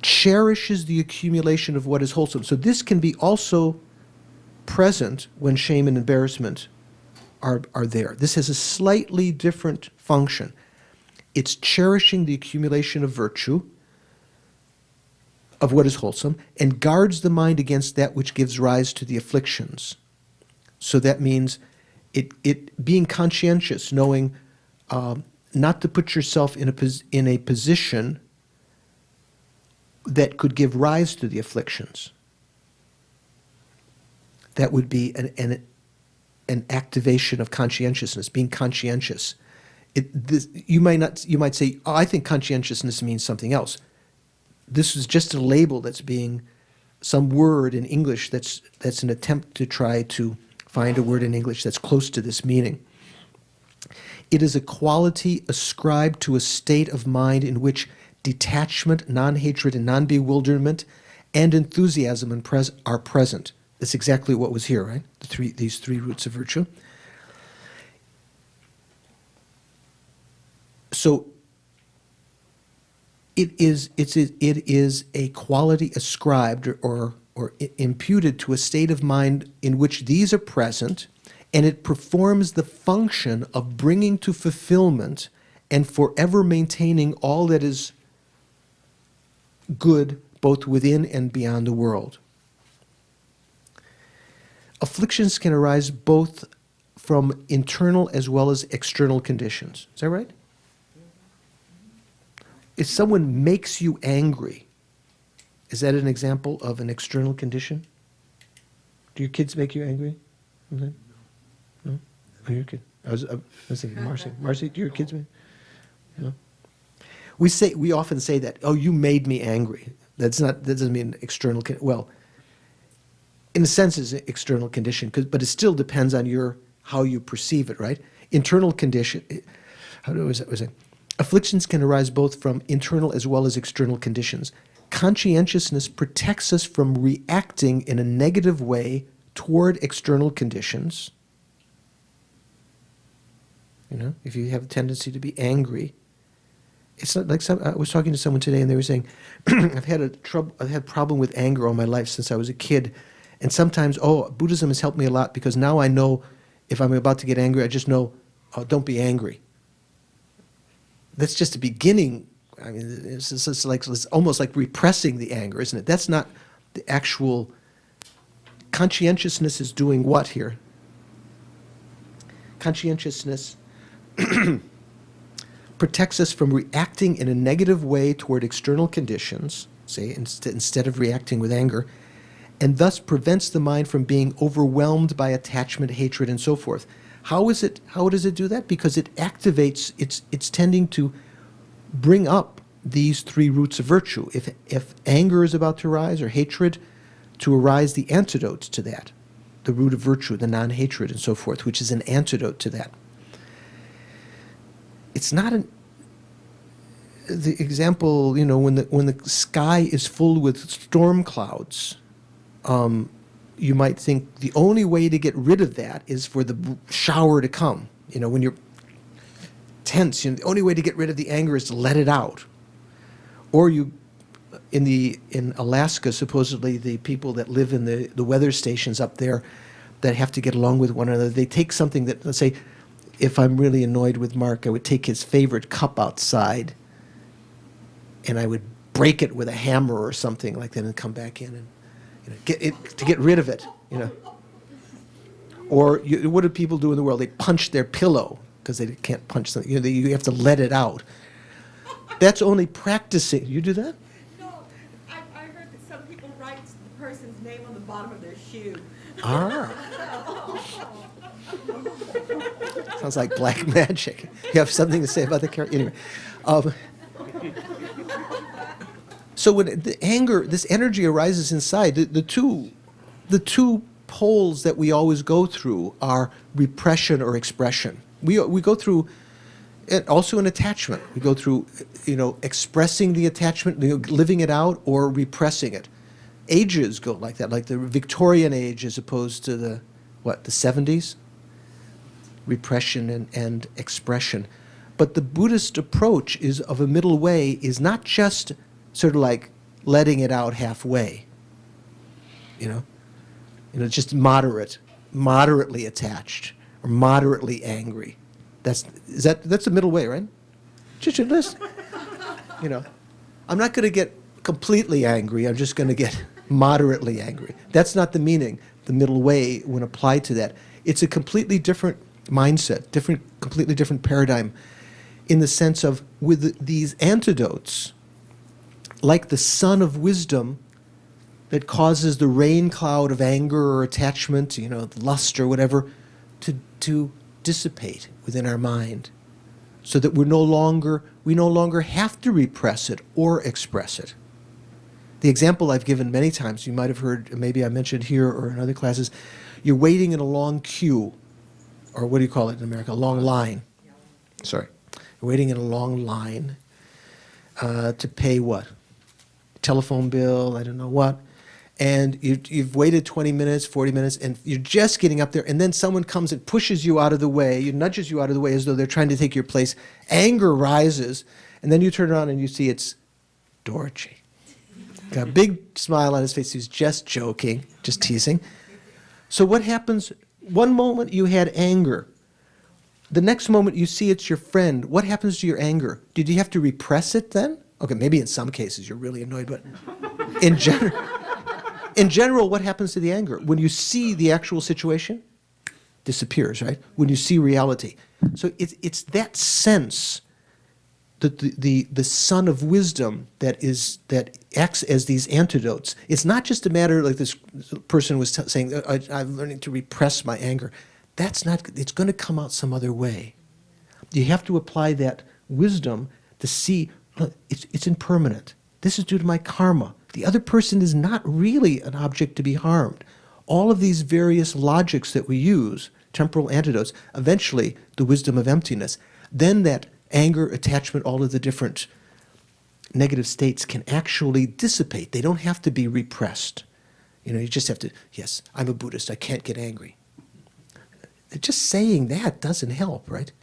cherishes the accumulation of what is wholesome. So this can be also present when shame and embarrassment are there. This has a slightly different function. It's cherishing the accumulation of virtue, of what is wholesome, and guards the mind against that which gives rise to the afflictions. So that means it being conscientious, knowing not to put yourself in a position that could give rise to the afflictions. That would be an activation of conscientiousness, being conscientious. You might say, oh, I think conscientiousness means something else. This is just a label that's being some word in English that's an attempt to try to find a word in English that's close to this meaning. It is a quality ascribed to a state of mind in which detachment, non-hatred, and non-bewilderment and enthusiasm are present. That's exactly what was here, right? These three roots of virtue. So it is a quality ascribed or imputed to a state of mind in which these are present, and it performs the function of bringing to fulfillment and forever maintaining all that is good both within and beyond the world. Afflictions can arise both from internal as well as external conditions. Is that right? If someone makes you angry, is that an example of an external condition? Do your kids make you angry? No? Oh, your kid. I was thinking, Marcy. Marcy, do your kids make? No. We often say that. Oh, you made me angry. That doesn't mean external. Well, in a sense, is an external condition, but it still depends on how you perceive it, right? Internal condition, how was it? Afflictions can arise both from internal as well as external conditions. Conscientiousness protects us from reacting in a negative way toward external conditions. You know, if you have a tendency to be angry, it's not like I was talking to someone today and they were saying, I've had a problem with anger all my life since I was a kid, and sometimes, Buddhism has helped me a lot because now I know if I'm about to get angry, I just know, don't be angry. That's just the beginning. I mean, it's almost like repressing the anger, isn't it? That's not the actual conscientiousness is doing what here? Conscientiousness protects us from reacting in a negative way toward external conditions, say, instead of reacting with anger, and thus prevents the mind from being overwhelmed by attachment, hatred, and so forth. How does it do that? Because it activates, it's tending to bring up these three roots of virtue. If anger is about to arise, or hatred, to arise the antidote to that, the root of virtue, the non-hatred, and so forth, which is an antidote to that. It's not the example, when the sky is full with storm clouds, you might think the only way to get rid of that is for the shower to come. When you're tense, the only way to get rid of the anger is to let it out. Or in Alaska, supposedly the people that live in the weather stations up there that have to get along with one another, they take something that, let's say, if I'm really annoyed with Mark, I would take his favorite cup outside and I would break it with a hammer or something like that and come back in and get rid of it, Or what do people do in the world? They punch their pillow because they can't punch something. You have to let it out. That's only practicing. You do that? No, I heard that some people write the person's name on the bottom of their shoe. Ah. Sounds like black magic. You have something to say about the character? Anyway. So when the anger, this energy arises inside, the two poles that we always go through are repression or expression. We go through, and also an attachment. We go through, expressing the attachment, living it out, or repressing it. Ages go like that, like the Victorian age as opposed to the 70s? Repression and expression. But the Buddhist approach is of a middle way, is not just sort of like letting it out halfway. Just moderately attached or moderately angry. That's the middle way, right? Just listen. I'm not going to get completely angry. I'm just going to get moderately angry. That's not the meaning. The middle way, when applied to that, it's a completely different mindset, completely different paradigm, in the sense of with these antidotes, like the sun of wisdom that causes the rain cloud of anger or attachment, lust or whatever, to dissipate within our mind, so that we no longer have to repress it or express it. The example I've given many times, you might have heard, maybe I mentioned here or in other classes, you're waiting in a long queue, or what do you call it in America? A long line. Sorry. You're waiting in a long line to pay what? Telephone bill, I don't know what. And you've waited 20 minutes, 40 minutes, and you're just getting up there, and then someone comes and pushes you out of the way, nudges you out of the way as though they're trying to take your place. Anger rises, and then you turn around and you see it's Dorji. Got a big smile on his face. He's just joking, just teasing. So what happens? One moment you had anger. The next moment you see it's your friend. What happens to your anger? Did you have to repress it then? Okay, maybe in some cases you're really annoyed, but in general, what happens to the anger? When you see the actual situation, disappears, right? When you see reality. So it's that sense that the sun of wisdom that acts as these antidotes. It's not just a matter like this person was saying, I'm learning to repress my anger. That's not, it's going to come out some other way. You have to apply that wisdom to see, look, it's impermanent. This is due to my karma. The other person is not really an object to be harmed. all of these various logics that we use, temporal antidotes, eventually the wisdom of emptiness, then that anger, attachment, all of the different negative states can actually dissipate. They don't have to be repressed. You just have to, yes, I'm a Buddhist, I can't get angry. Just saying that doesn't help, right?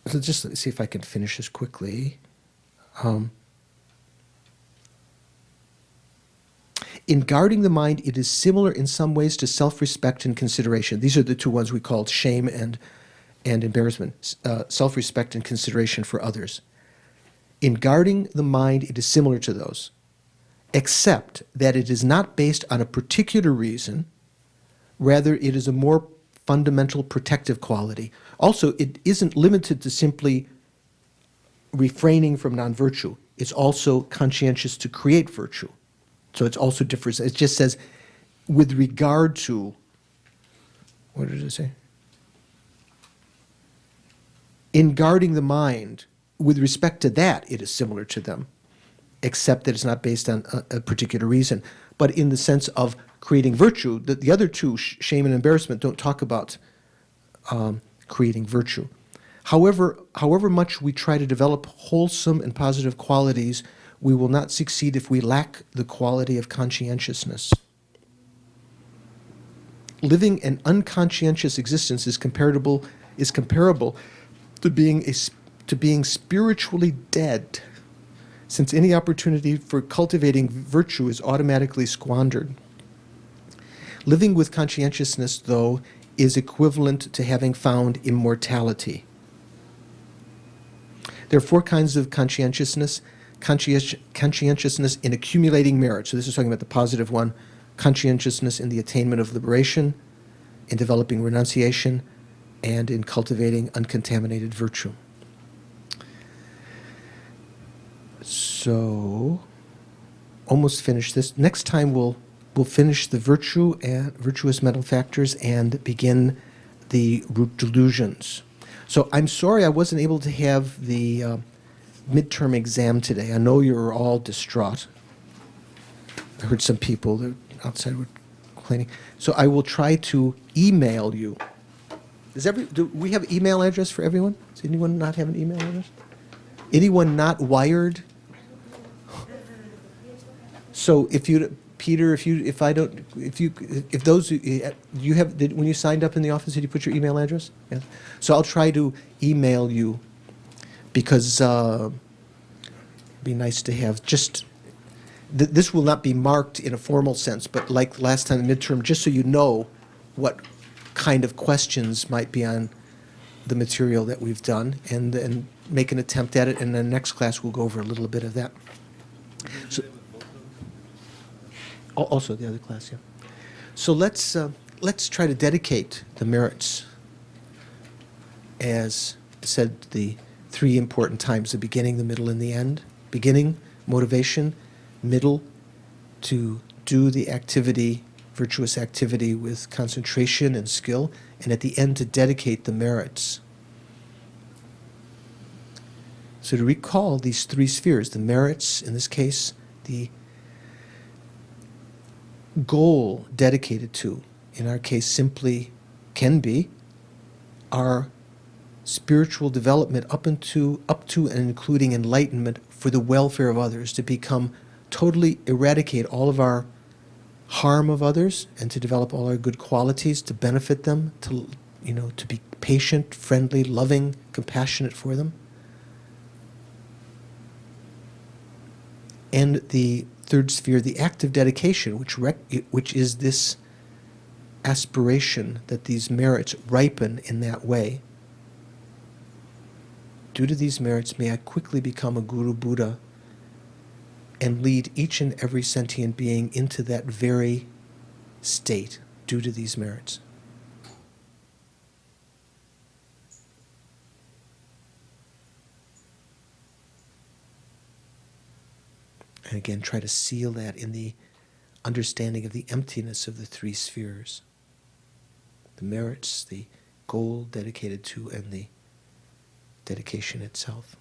So just let me see if I can finish this quickly. In guarding the mind, it is similar in some ways to self-respect and consideration. These are the two ones we called shame and embarrassment. Self-respect and consideration for others. In guarding the mind, it is similar to those, except that it is not based on a particular reason. Rather, it is a more fundamental protective quality. Also, it isn't limited to simply refraining from non-virtue. It's also conscientious to create virtue. So it's also different. It just says, with regard to, what did it say? In guarding the mind, with respect to that, it is similar to them, except that it's not based on a particular reason. But in the sense of creating virtue, the other two, shame and embarrassment, don't talk about creating virtue. However much we try to develop wholesome and positive qualities, we will not succeed if we lack the quality of conscientiousness. Living an unconscientious existence is comparable to being spiritually dead, since any opportunity for cultivating virtue is automatically squandered. Living with conscientiousness, though, is equivalent to having found immortality. There are 4 kinds of conscientiousness. Conscientiousness in accumulating merit. So this is talking about the positive one. Conscientiousness in the attainment of liberation, in developing renunciation, and in cultivating uncontaminated virtue. So, almost finished this. Next time we'll finish the virtue and virtuous mental factors and begin the root delusions. So I'm sorry I wasn't able to have the midterm exam today. I know you're all distraught. I heard some people outside were complaining. So I will try to email you. Do we have email address for everyone? Does anyone not have an email address? Anyone not wired? So if you, Peter, if those you have, when you signed up in the office, did you put your email address? Yeah. So I'll try to email you, because it'd be nice to have just. This will not be marked in a formal sense, but like last time, the midterm, just so you know what kind of questions might be on the material that we've done, and make an attempt at it. And then next class we'll go over a little bit of that. So, also the other class, yeah. So let's try to dedicate the merits, as said, the 3 important times: the beginning, the middle, and the end. Beginning, motivation; middle, to do the activity, virtuous activity, with concentration and skill; and at the end to dedicate the merits. So to recall these 3 spheres, the merits, in this case, the goal dedicated to, in our case simply can be, our spiritual development up to and including enlightenment for the welfare of others, to become totally eradicate all of our harm of others, and to develop all our good qualities to benefit them, to be patient, friendly, loving, compassionate for them. And the 3rd sphere, the active dedication, which is this aspiration that these merits ripen in that way. Due to these merits, may I quickly become a Guru Buddha and lead each and every sentient being into that very state, due to these merits. And again, try to seal that in the understanding of the emptiness of the 3 spheres. The merits, the goal dedicated to, and the dedication itself.